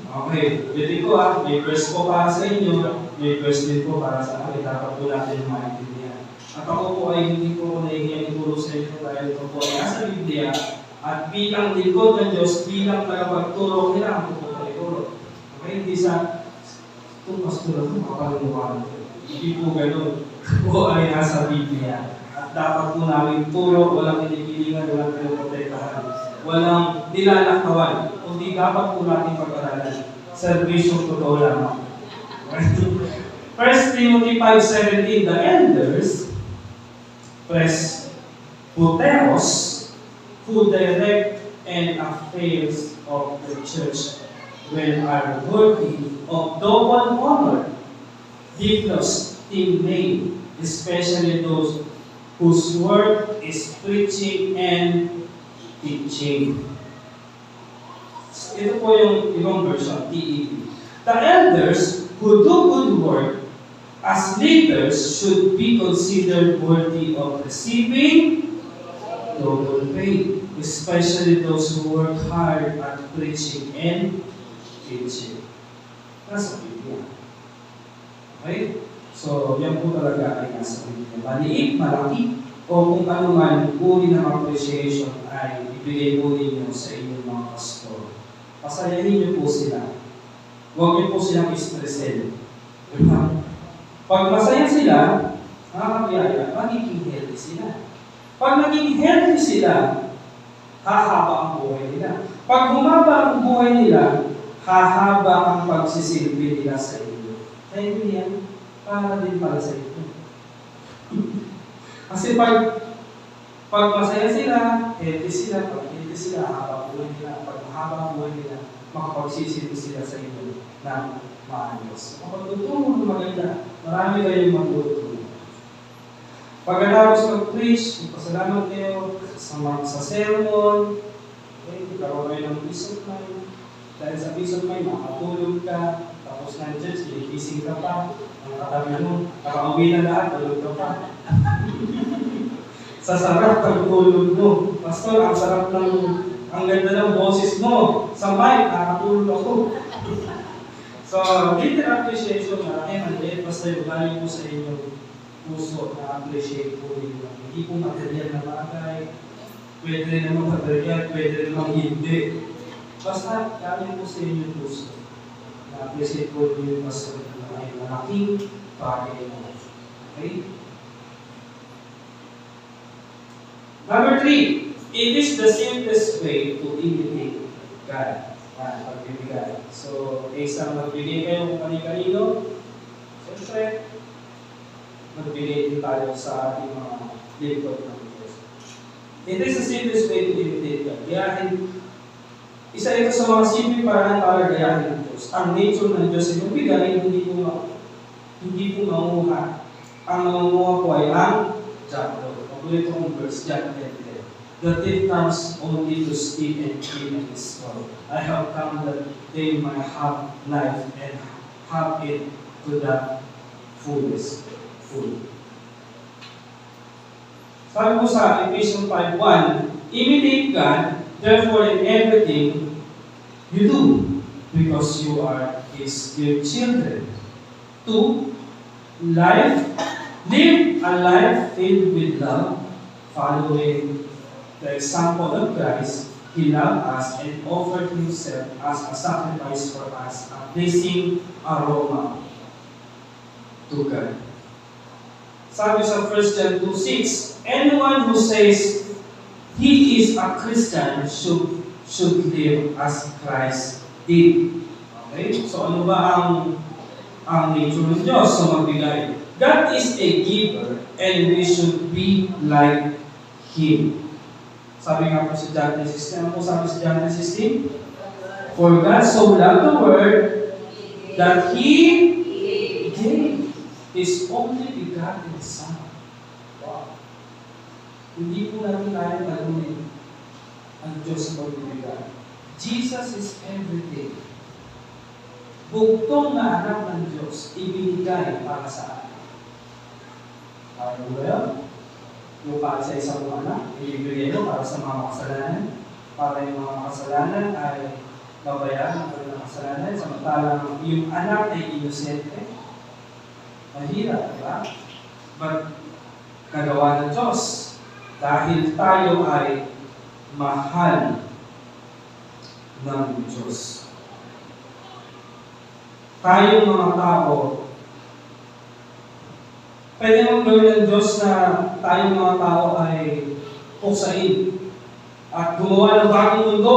Okay. Ulitin ko may verse po para sa inyo. May verse din po para sa akin. Dapat po natin maintindihan. At ako po ay hindi po nahihiyan ituro sa inyo dahil ito po ay nasa Biblia. At bilang lingkod ng Diyos, bilang tagapagturo, kailangan po po ituro. Okay. Hindi sa itong pastor ito, makapalunuhan. Hindi po ganun. Po ay nasa Biblia. At dapat po namin turo, walang kinikilingan, walang pinoprotektahan, walang nilalakawan. Kundi dapat po natin pag-aralan. Servisyon totoo lamang. 1 Timothy 5:17, the elders, presbyteros, who direct and affairs of the church when are worthy of double honor, diplus team name, especially those whose work is preaching and teaching. Ito po yung ibang version, TEV. The elders who do good work as leaders should be considered worthy of receiving double pay, especially those who work hard at preaching and teaching. Nasa Biblia. Okay? So, yan po talaga ay nasa Biblia. Maliit, malaki, o kung ano man, uri ng appreciation ay ibigay po ninyo sa inyong mga pastor. Pasayahin niyo po sila. Huwag niyo po silang istresin. Diba? Pag masaya sila, mga kabiyaya, magiging healthy sila. Pag naging healthy sila, hahaba ang buhay nila. Pag humaba ang buhay nila, hahaba ang pagsisilbi nila sa iyo. Kaya yun yan, para din para sa iyo. Kasi pag Pag masaya sila, healthy sila. Pag healthy sila, haba buhay nila. Pag mahaba buhay nila, makapagsisilbi sila sa inyo ng maayos. Kapag tutulong ng maganda, marami kayong matutulong. Pagkatapos mag-preach, pasalamat kayo sa sermon, karoon kayo ng peace of mind. Dahil sa peace of mind, makatulog ka, tapos nandiyan, gising ka pa, ang katabi mo, nakauwi na lahat, tulog ka pa. Sa sarap ng tulog mo. Pastor, ang sarap ng, ang ganda ng boses mo. Sa mic, nakatulog ako. So, give the appreciation na maliit, basta yung galing po sa inyong puso na appreciate po ninyo. Hindi po material na bagay, pwede rin naman material, pwede rin naman hindi. Basta galing po sa inyong puso na appreciate po ninyo mas malaking bagay mo. Okay? Number 3, it is the simplest way to imitate God. Pagbibigay. So, isang magbigay kayo kung kani-kanino, siyempre, magbigay din tayo sa ating mga lingkod ng Diyos. It is the simplest way to imitate God. Gayahin, isa ito sa mga simple paraan para gayahin ng Diyos. Ang nature ng Diyos ay magbigay, hindi po mamuha. Ang mamuha po ay ang Jacob. Pagulit kong verse, John 10:10. The thief comes only to steal and kill and destroy. I have come that they might have life and have it to the fullest. Sabi ko sa Ephesians 5:1, imitate God, therefore in everything you do, because you are His dear children. 2, live a life filled with love, following the example of Christ. He loved us and offered Himself as a sacrifice for us, a pleasing aroma to God. Sabi sa 1 John 2:6, anyone who says he is a Christian should live as Christ did. Okay? So ano ba ang nature ng Diyos sa magbigay? God is a giver and we should be like Him. Sabi nga po sa John 3:16, ano po sabi sa John 3:16? For God so loved the world that He gave His only begotten Son. Wow. Hindi po natin kaya talunin ang Diyos sa pagbibigay. Jesus is everything. Bugtong na anak ng Diyos, ibinigay para sa atin. Kaya mo ba yun? Yung para sa isang anak, ibibigay mo para sa mga makasalanan. Para yung mga makasalanan ay babayaran ang kanilang kasalanan. Samantalang yung anak ay inosente. Mahirap, diba? But, kagawa ng Diyos. Dahil tayo ay mahal ng Diyos. Tayong mga tao, pwede mong gawin ng Diyos na tayong mga tao ay puksain at gumawa ng bagong mundo.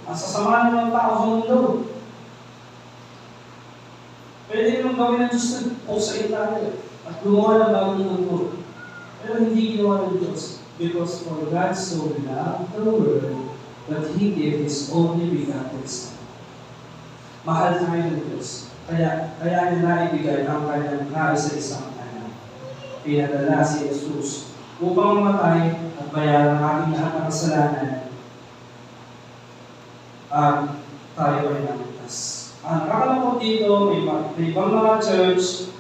Ang sasama ng tao sa mundo. Pwede mong gawin ng Diyos na puksain tayo at gumawa ng bagong mundo. Pero hindi ginawa ng Diyos. Because for God so loved the world that He gave His only begotten Son. Mahal tayo ng Diyos. Kaya niya naibigay ang kanyang kaisa-isang anak. Pinadala si Jesus upang mamatay at bayaran ang ating lahat ng kasalanan at tayo ay naligtas. Ang kakalapot dito, may ibang mga church,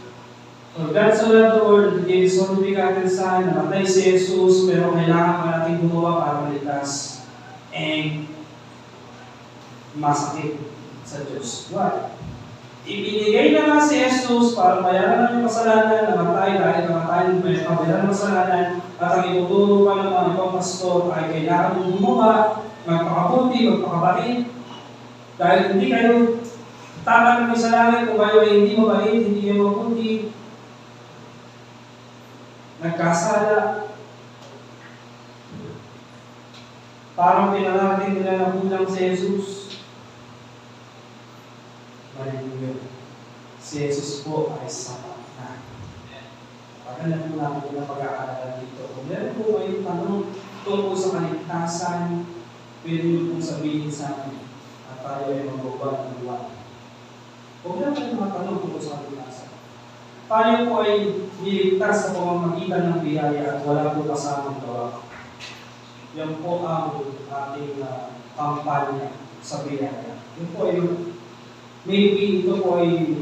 for God so loved the world that He gave His only begotten Son, namatay si Jesus, pero kailangan pa natin gumawa para maligtas. And masakit sa Diyos. What? Ibinigay na nga si Jesus para bayaran ng kasalanan, namatay dahil namatay may kabayaran ng kasalanan, at ang ituturo pa ng mga ibang pastor ay kailangan mong gumawa, magpakapunti, magpakabait. Dahil hindi kayo tama ng sa langit kung kayo ay hindi mabait, hindi kayo mapunti, nagkasala. Parang pinangatin nila na kulang si Jesus. Maligyan. Si Jesus po ay sapat na para alam mo natin na pag-aaralan dito. Kung meron po kayong tanong tungkol sa kaligtasan, pwede nyo pong sabihin sa akin at tayo ay magbaba ng buwan. Kung meron kayong mga tanong tungkol sa kaligtasan, tayo po ay niligtas sa pamamagitan ng biyaya at wala po kasamang gawa. Yan po ang ating kampanya sa biyaya. Yan po ay, maybe ito po ay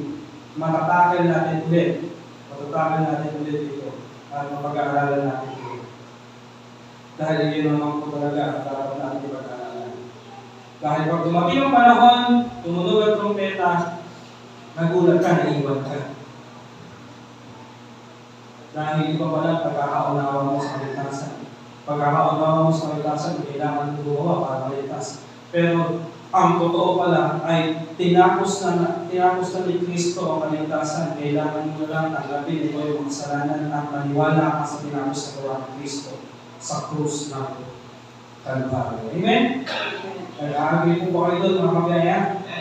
matatakal natin ulit. Matatakal natin ulit ito at mapag-aaralan natin ito. Dahil yun naman po talaga ang dapat natin ipag-aaralan. Dahil pag dumating ang panahon, tumunog ang trumpeta, nagulat ka, naiwan ka. Dahil iba pala pagkakaunawa mo sa kaligtasan. Pagkakaunawa mo sa kaligtasan, kailangan mo gumawa para maligtas. Pero ang totoo pala ay tinapos na ni Kristo ang kaligtasan. Kailangan mo lang tanggapin ito yung kasalanan at maniwala ka sa tinapos na gawa ng Kristo sa krus ng Kalbaryo. Amen? Nag-aagay po ba kayo doon, mga kabiyaya?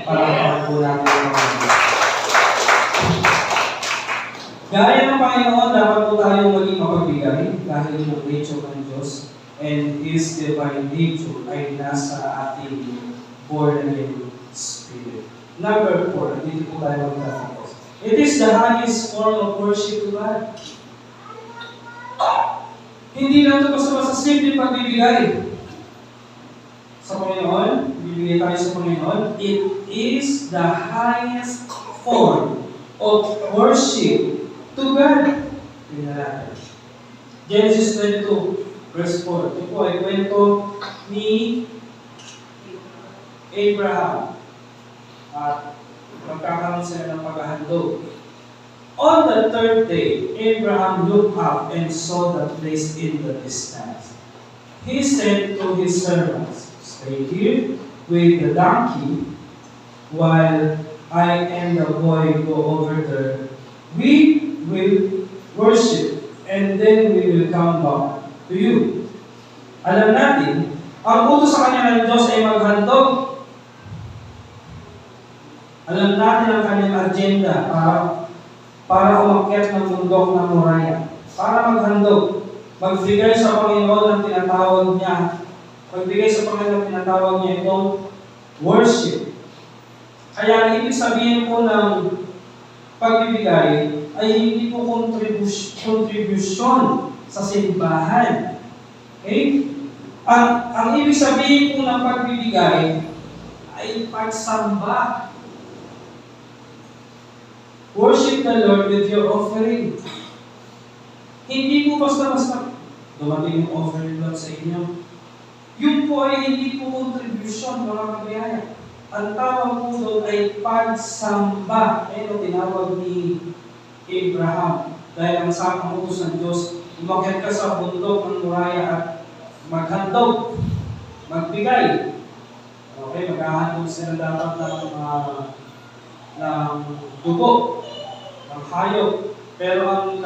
Para makakuha natin ang mga kabiyaya. Gaya ng Panginoon, dapat po tayong maging mapagbigay dahil yung nature ng Diyos and His divine nature ay nasa ating born-again spirit. Number 4, dito po tayo magtatapos. It is the highest form of worship to God. Hindi lang ito basta simple pagbibigay sa Panginoon, bibigay tayo sa Panginoon. It is the highest form of worship to God. Tingnan natin. Genesis 22, verse 4. Ito po ay kwento ni Abraham. At magkakaroon sila ng paghahandog. On the third day, Abraham looked up and saw the place in the distance. He said to his servants, "Stay here with the donkey while I and the boy go over there. We will worship and then we will come back to you." Alam natin, ang utos sa kanya ng Diyos ay maghandog. Alam natin ang kanyang agenda para umakyat ng bundok ng Moriah. Para maghandog, magbigay sa Panginoon ng tinatawag niya. Magbigay sa Panginoon ng tinatawag niya itong worship. Kaya ang ibig sabihin po ng pagbibigay ay hindi po contribution sa simbahan. Okay? Ang ibig sabihin po ng pagbibigay ay pagsamba. Worship the Lord with your offering. Hindi po basta-basta dumating yung offering lang sa inyo. Yun po ay hindi po contribution, mga kabiyaya. Ang tawag po doon ay pagsamba. Ayun ang tinawag ni Abraham. Dahil ang utos ng Diyos, umakyat ka sa bundok ng Moriah at maghandog, magbigay. Okay, maghahandog sila dapat ng dugo, ng hayop. Pero ang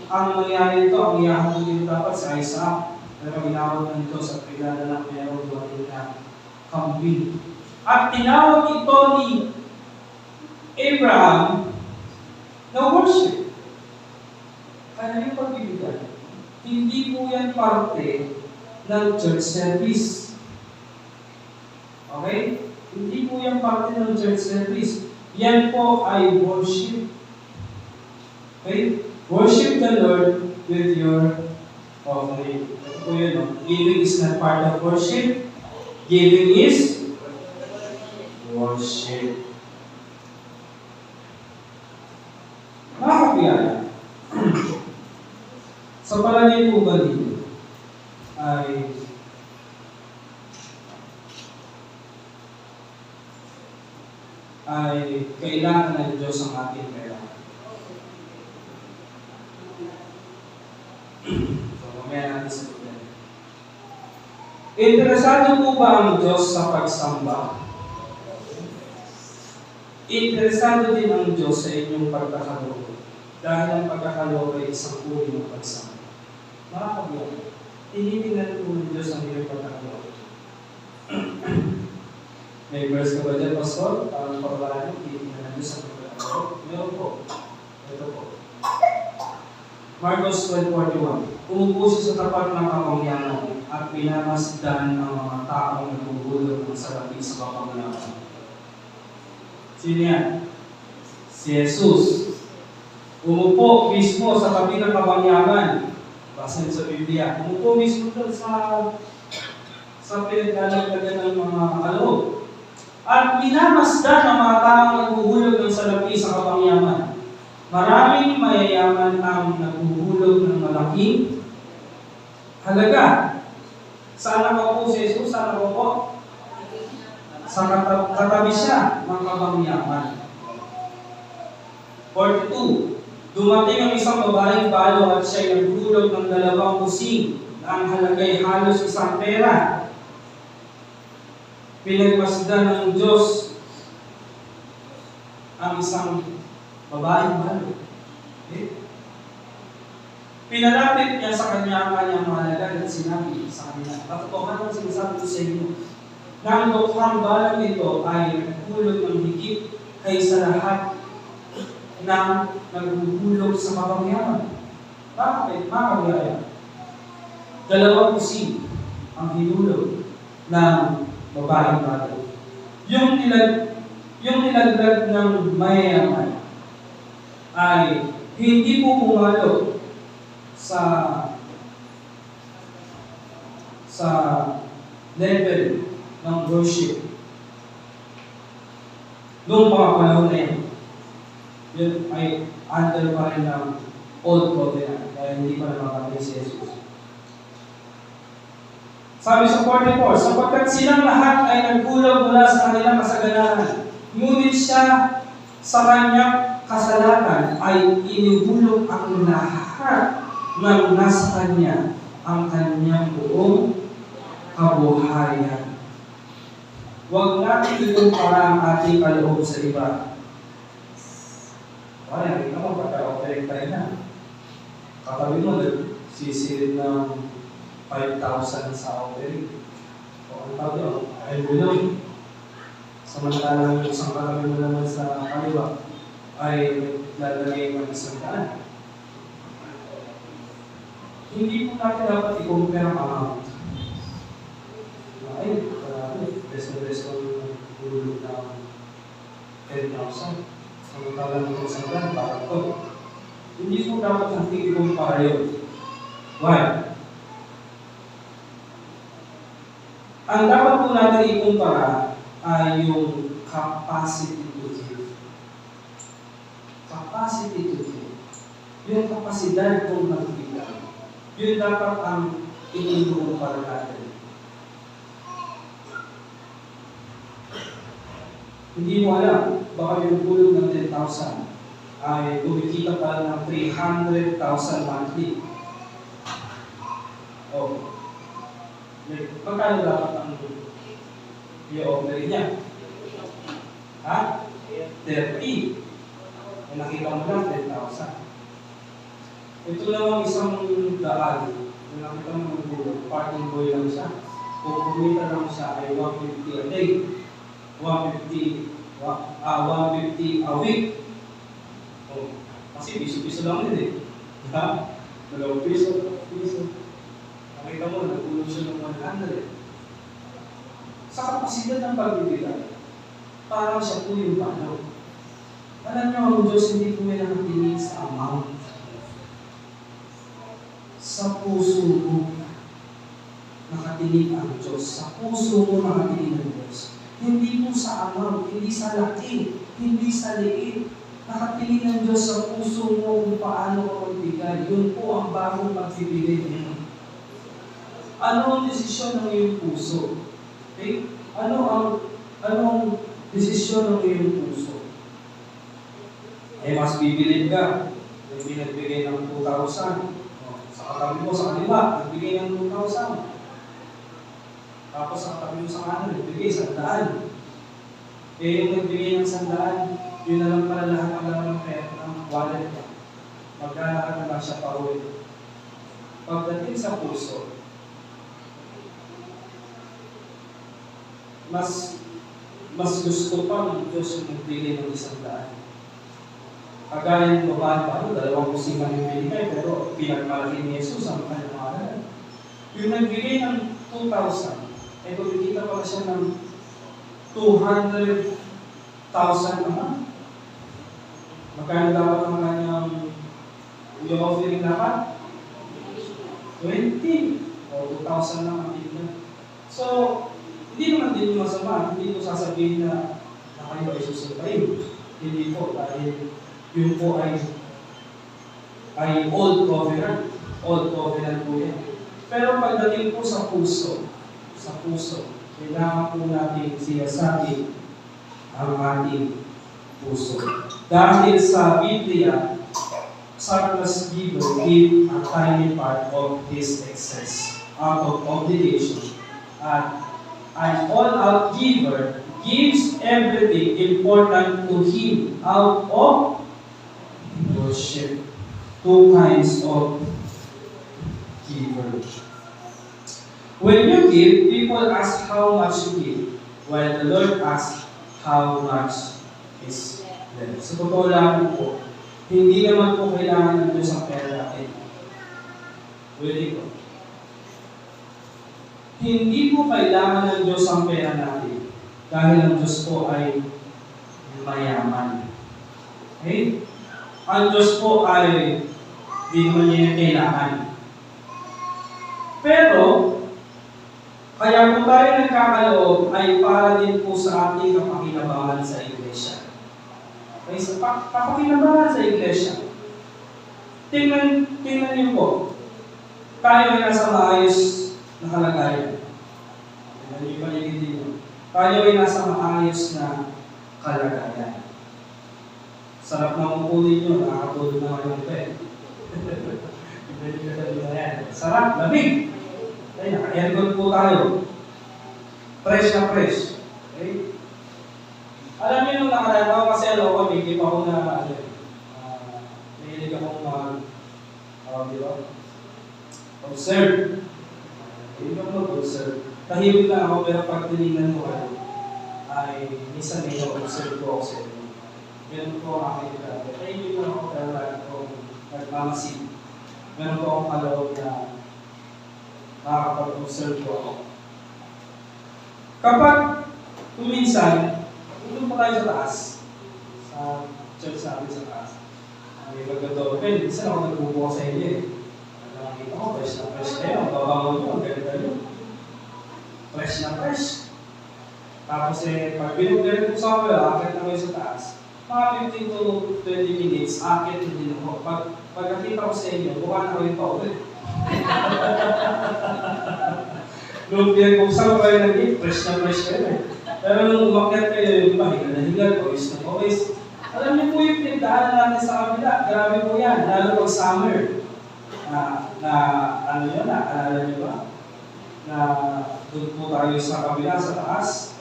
mangyayari ito, ang ihahandog dito dapat sa Isaac. Pero ginawag ng Diyos at bigla na lang meron dumating na kambing. At tinawag ito ni Abraham na worship. Kaya yung pagbibigay, hindi po yan parte ng church service. Okay? Hindi po yan parte ng church service. Yan po ay worship. Okay? Worship the Lord with your offering. Ito po yun, no? Giving is not part of worship. Giving is worship. Mga kabiyaya, sa palagay po ba dito ay kailangan ng Diyos ang ating pera? So, mamaya natin sa problema. Interesado po ba ang Diyos sa pagsamba? Interesado din ang Diyos sa inyong pagkakalobo. Dahil ang pagkakalobo ay isang uri ng pagsamba. Mga kabiyaya, tinitingnan po ng Diyos ang iyong pagkakalobo. May verse ka ba dyan, Pastor? Parang pagkalaan, tinitingnan ng Diyos ang pagkakalobo. Meron po. Ito po. Marcos 12:41. Umupo siya sa tapat ng kapangyarihan at pinamasdan ang mga taong naguhulog ng salapi sa kapangyarihan. Sino yan? Si Jesus. Umupo mismo sa tabi ng kapangyarihan. Basta sa Biblia. Umupo mismo doon sa pinaglalagyan ng mga alog. At pinamasdan ang mga taong naguhulog ng salapi sa kapangyarihan. Maraming mayayaman ang naguhulog ng malaking halaga. Sana ko po si Jesus, sana ko po. Sa katabi siya ng kapangyarihan. 42. Dumating ang isang babaeng balo at siya'y naghulog ng 2 kusing na ang halaga'y halos isang pera. Pinagmasdan ng Diyos ang isang babaeng balo. Okay? Pinalapit niya sa kanya ang kanyang mahalaga at sinabi sa kanya, "Katotohanan ang sinasabi ko sa inyo, na ang dokhang balang ito ay naghulog ng higit kaysa lahat ng naghuhulog sa kapangyarihan." Bakit? Makagaya. 2 kusing ang hinulog ng babaeng balo. Yung nilaglag ng mayayaman ay hindi po pumalo sa level ng worship. Noong mga panahon na yun ay under pa rin ng old covenant, kaya hindi pa namakatay si Jesus. Sabi sa 44, sapagkat silang lahat ay nagkulang mula sa kanilang kasaganahan, ngunit siya sa kanyang kasalanan ay inihulog ang lahat ng nasa kanya ang kanyang buong kabuhayan. Huwag natin ikumpara ang ating kaloob sa iba. Kaya, hindi naman pagka-operate tayo na. Katabi mo, sisilid ng 5,000 sa operate. O ang tawag yun, ay bulong. Samantalang isang katabi mo naman sa kaliwa ay lalagay ng 100. Hindi po natin dapat i-compare ang amount. Ay, beso-beso ng bulog ng 10,000. Samantalang ng 100, bakit to? Hindi po dapat natin i-compare yun. Why? Ang dapat po natin i-compare ay yung capacity to give. Capacity to give. Yung kapasidad kung magbigay. Yun dapat ang i-compare natin. Hindi mo alam, baka yung bulog ng 10,000 ay kumikita pa ng 300,000 monthly. O, magkano dapat ang i-offer niya? Ha? 30. Kung nakita mo lang, 10,000. Ito namang isang daan. Kung nakita mo ng bulog, parking boy lang siya. Kung kumita lang siya ay 150 a day. 150 a week. Oh, kasi piso-piso lang din eh. Ha? 2 piso, 3 piso. Nakita mo, nagulong siya ng 100. Sa kapasidad ng pagbibigay, parang siya po yung panaw. Alam niyo, ang Diyos hindi po may nakatingin sa amount. Sa puso mo, nakatingin ang Diyos. Sa puso mo, nakatingin ang Diyos. Hindi po sa amount, hindi sa laki, hindi sa liit. Nakatingin ang Diyos sa puso mo kung paano ka magbigay. Yun po ang bagong pagbibigay niya. Ano ang desisyon ng iyong puso? Okay? Anong desisyon ng iyong puso? Mas bibilin ka. May nagbigay ng 2,000. Sa katabi mo, sa kanila, nagbigay ng 2,000. Tapos sa katabi mo sa kanan, nagbigay 100. Yung nagbigay ng 100, yun na lang pala lahat ang laman ng pera ng wallet niya. Maglalakad na lang siya pa uwi. Pagdating sa puso, mas gusto pa ng Diyos yung magbigay ng 100. Kagaya ng babae pa, dalawang kusina yung binigay, pero pinagmalaki ni Jesus ang kanyang pangalan. Yung nagbigay ng 2,000, kumikita pala siya ng 200,000 naman. Magkano dapat ang kanyang yung offering dapat? 20 o 2,000 lang ang binigay. So, hindi naman din yung masama. Hindi ko sasabihin na kayo ay susuntayin. Hindi po, dahil yun po ay old covenant. Old covenant po yan. Pero pagdating po sa puso, kailangan po natin siyasatin ang ating puso. Dahil sa Biblia, surplus giver give a tiny part of his excess out of obligation. At an all-out giver gives everything important to him out of worship. Two kinds of giver. When you give, people ask how much you give, while the Lord asks how much is left. Sa totoo lang po, hindi naman po kailangan ng Diyos ang pera natin. Really po. Hindi po kailangan ng Diyos ang pera natin dahil ang Diyos po ay mayaman. Okay? Ang Diyos po ay di naman niya kailangan. Pero, kaya po tayo nagkakaloob ay para din po sa ating kapakinabangan sa iglesia. Okay, so kapakinabangan sa iglesia. Tingnan niyo po. Tayo ay nasa maayos na kalagayan. Tingnan niyo yung paligid niyo. Tayo ay nasa maayos na kalagayan. Sarap na upo ninyo, nakakatulog na kayo ng bed. Sarap, lamig. Okay, naka-aircon po tayo. Fresh na fresh. Okay? Alam niyo nung nakaraan ako kasi hindi pa ako na mahilig akong di ba? Observe. Hindi ako mag-observe. Tahimik lang ako pero pag tinignan mo ay minsan may observe ko ako sa inyo. Ganun po ang aking grabe. Tahimik lang ako pero lagi akong nagmamasid. Meron po akong kaloob na nakakapag-observe ko ako. Kapag kuminsan, doon pa tayo sa taas, sa church natin sa taas, may magdodoopen, minsan ako nagbubuka sa inyo eh. Nakakita ko, fresh na fresh kayo, ang babangon nyo, ang ganda nyo. Fresh na fresh. Tapos pag binugdari ko sa kayo, akit na kayo sa taas, mga 15 to 20 minutes, akit din ako. Pag nakita ko sa inyo, buka na kayo pa ulit. Nung pinag-usaw ko kayo nag-eat, fresh na fresh kayo eh. Pero nung umakyat kayo, yung pahinga na hingal, pawis na pawis. Alam niyo po yung pinagdaanan natin sa kabila, grabe po yan, lalo pag summer. Ano yun, naalala niyo ba? Na doon po tayo sa kabila, sa taas.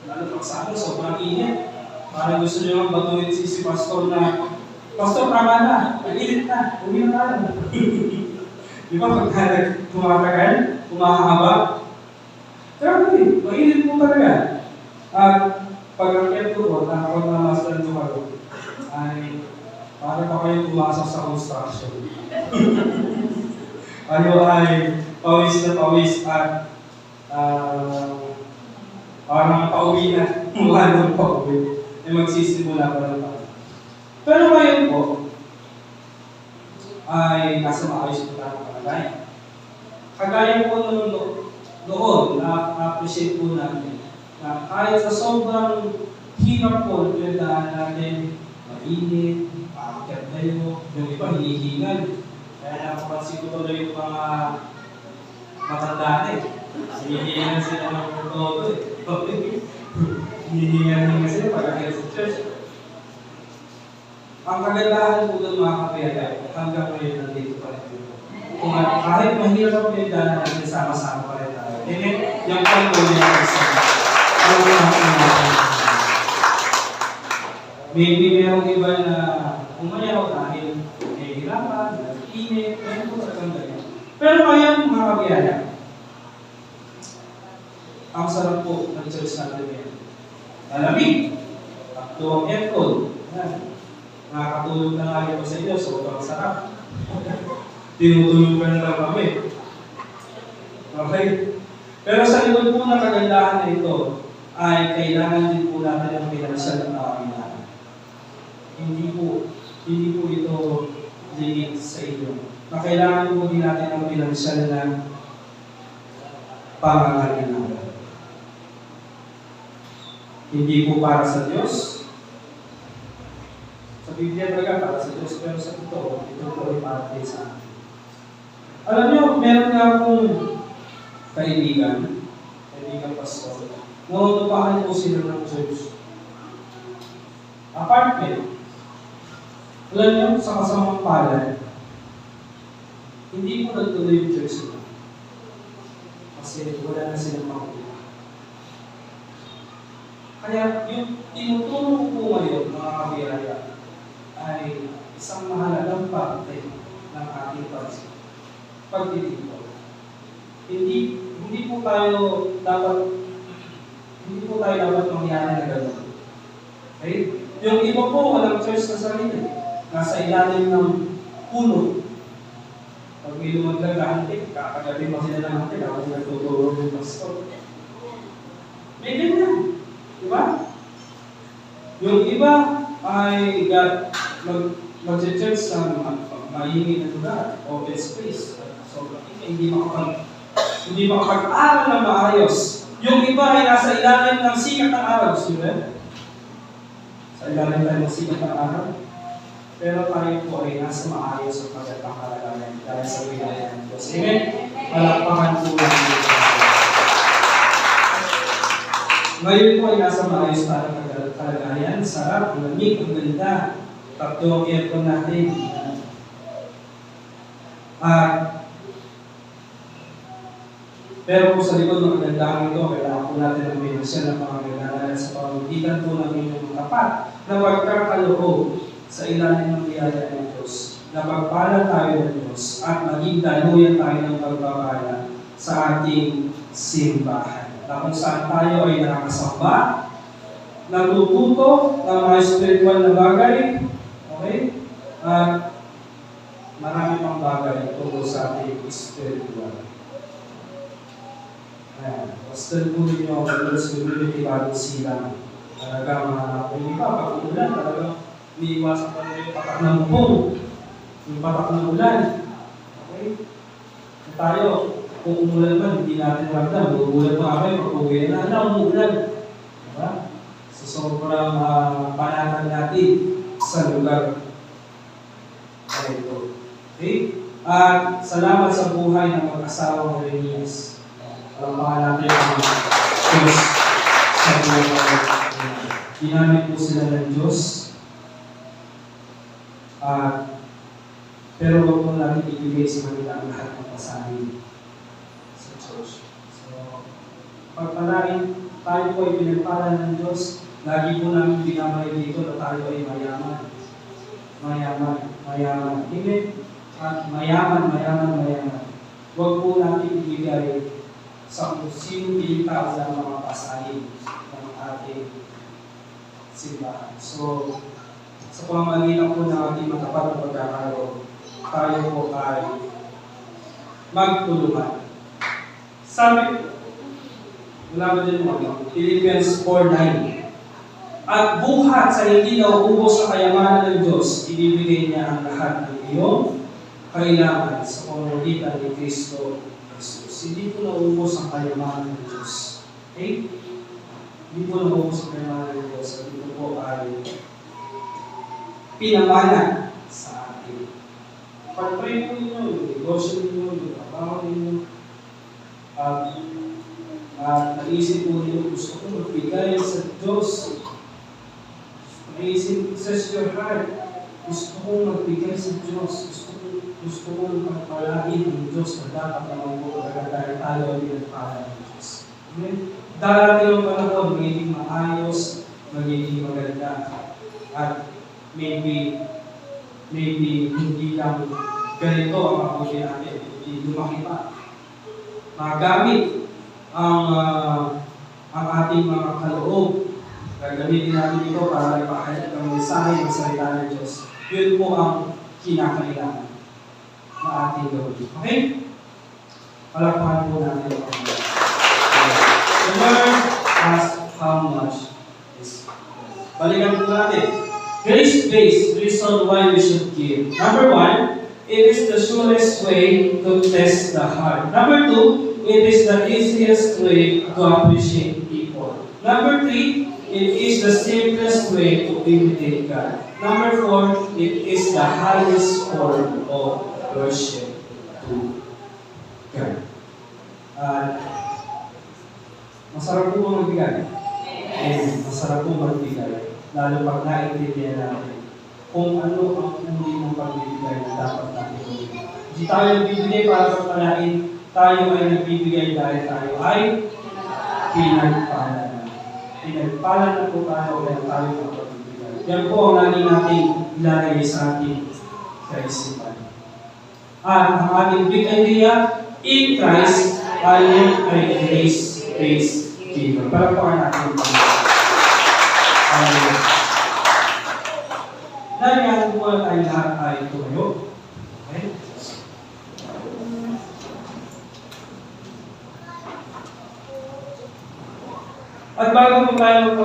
Lalo pag summer, sobrang init. Parang gusto niyo lang batuhin si Pastor na, Pastor, tama na, nag-init na, uwi na tayo. Di ba pag tumatagal, kumahaba? Grabe, mainit po talaga. At pag-akyat ko, nakakot na master nyo kayo, ay para pa kayo pumasok sa construction. Kayo ay pawis na pawis at parang pauwi na, mukha nang pauwi. Magsisimula pa lang tayo. Pero ngayon po, ay nasa maayos po tayo kalagayan. Kagaya po noon, na-appreciate po natin na kahit sa sobrang hirap po, pinagdaan natin, mainit, maakyat kayo, yung iba hinihingal. Kaya napapansin ko tuloy yung mga matanda hinihingal sila ng todo hinihingal sila pag-akyat sa church. Ang kagandahan po ng mga kapiyagay, hanggang ngayon nandito pa rin po. Kung kahit mahirap po yung daan natin, sama-sama pa rin tayo. Yung po yung isa. Maybe merong iba na umayaw dahil may hirapan, init, meron po sa ganyan. Pero ngayon, mga kapiyagay, ang sarap po ng church natin ngayon. Malamig, takto ang aircon. Nakakatulog na nga ito sa inyo, sobrang sarap. Tinutulog na lang kami. Okay? Pero sa likod po ng kagandahan na ito, ay kailangan din po natin ang financial na pangangailangan. Hindi po ito limit sa inyo. Kailangan po din natin ang financial na pangangailangan. Hindi po para sa Diyos. Sa Biblia talaga para sa Diyos, pero sa ito po ay para din sa atin. Alam niyo, meron nga akong kaibigan pastor, nautupahan po sila ng church. Apartment. Alam niyo, sa kasamang palad, hindi po nagtuloy yung church nila. Kasi wala na silang makikita. Kaya yung tinuturo ko po ngayon, mga kabiyaya, ay isang mahalagang parte ng ating pagtitipon. Hindi po tayo dapat mangyari na gano'n. Okay? Yung iba po, walang church na sarili. Nasa ilalim ng puno. Pag may lumaglag na hantik, kakagabi mo sila ng hantik, ako nagtuturo ng pastor. May ganyan. Diba? Yung iba ay mag-church sa maingin na lugar, open space. So, hindi makapag-aral na maayos. Yung iba ay nasa ilalim ng sikat ng araw. Gusto ba? Sa ilalim tayo ng sikat ng araw. Pero tayo po ay nasa maayos at magandang kalagayan dahil sa wilaya ng Diyos. Amen? Palakpakan po natin. Ngayon po ay nasa maayos tayong kalagayan. Sarap, malamig, ang ganda. Tatlo ang aircon natin. Pero po sa likod ng kagandahan ito, kailangan po natin ang binasyan ng pangangailangan sa pamamagitan po ng inyong tapat na pagkakaloob sa ilalim ng biyaya ng Diyos. Napagpala tayo ng Diyos at maging daluyan tayo ng pagbabala sa ating simbahan. Na kung saan tayo ay nakakasamba, natututo ng mga spiritual na bagay, okay? At marami pang bagay tungkol sa ating spiritual. Basta po rin yung Lord's community bagong silang. Talaga mga nakapili pa, pag umulan, talaga umiiwasan pa yung patak ng bubong, yung patak ng ulan. Okay? At tayo, kung umulan man, hindi natin ramdam. Umulan pa kami, pag-uwi na umulan. Diba? So, sobrang panatan natin sa lugar na ito. Okay? At salamat sa buhay ng mag-asawang Reyes. Palampakan natin ang Diyos sa buhay. Ginamit po sila ng Diyos. Pero huwag po natin ibigay sa kanila ang lahat ng pasahin sa church. So, pagpalain, tayo po ay pinagpala ng Diyos. Lagi po namin binamay dito na tayo ay mayaman. Mayaman. Amen? At mayaman. Huwag po natin ibigay sa kung sino pilitaw ng mga pasahin ng ating simbahan. So, sa pamamagitan po ng ating matapat na pagkakaroon, tayo po ay magtulungan. Sabi, wala ba din mo? Philippians 4:9. At buhat sa hindi nauubos sa kayamanan ng Diyos, ibibigay niya ang lahat ng iyong kailangan sa pamamagitan ni Kristo. Hindi po naubos ang kayamanan ng Diyos. Okay? Hindi po naubos ang kayamanan ng Diyos. At ito po ay pinamana sa atin. Pag-pray po ninyo, yung negosyo ninyo, yung trabaho ninyo, at naisip po ninyo, gusto ko magbigay sa Diyos. Naisip, says your heart, gusto ko magbigay sa Diyos. Gusto ko magpalagi ng Diyos na dapat naman po dahil tayo ay pinagpala ng Diyos. Amen? Darating yung panahon, magiging maayos, magiging maganda. At maybe hindi lang ganito ang mabuti natin. Hindi lumaki pa. Magamit ang ating mga kaloob. Gagamitin natin ito para ipakahit ang mensahe ng salita ng Diyos. Yun po ang kinakailangan na ating gawin. Okay? Palakpakan po natin ang Panginoon. The Lord asks how much is. Balikan po natin. Grace-based reason why we should give. Number 1, it is the surest way to test the heart. Number 2, it is the easiest way to appreciate people. Number 3, it is the simplest way to imitate God. Number 4, it is the highest form of worship to God. Masarap po bang magbigay? Masarap po magbigay. Lalo pag naintindihan natin kung ano ang uri ng pagbibigay na dapat natin gawin. Hindi tayo nagbibigay para pagpalain, tayo ay nagbibigay dahil tayo ay pinagpala na. Pinagpala na po tayo kaya tayo ang pagbibigay. Yan po ang lagi nating ilalagay sa ating kaisipan. At ang ating big idea, in Christ, tayo ay grace-based giver. Para po natin dahil nga po tayo lahat ay tumayo. Okay? At bago po tayo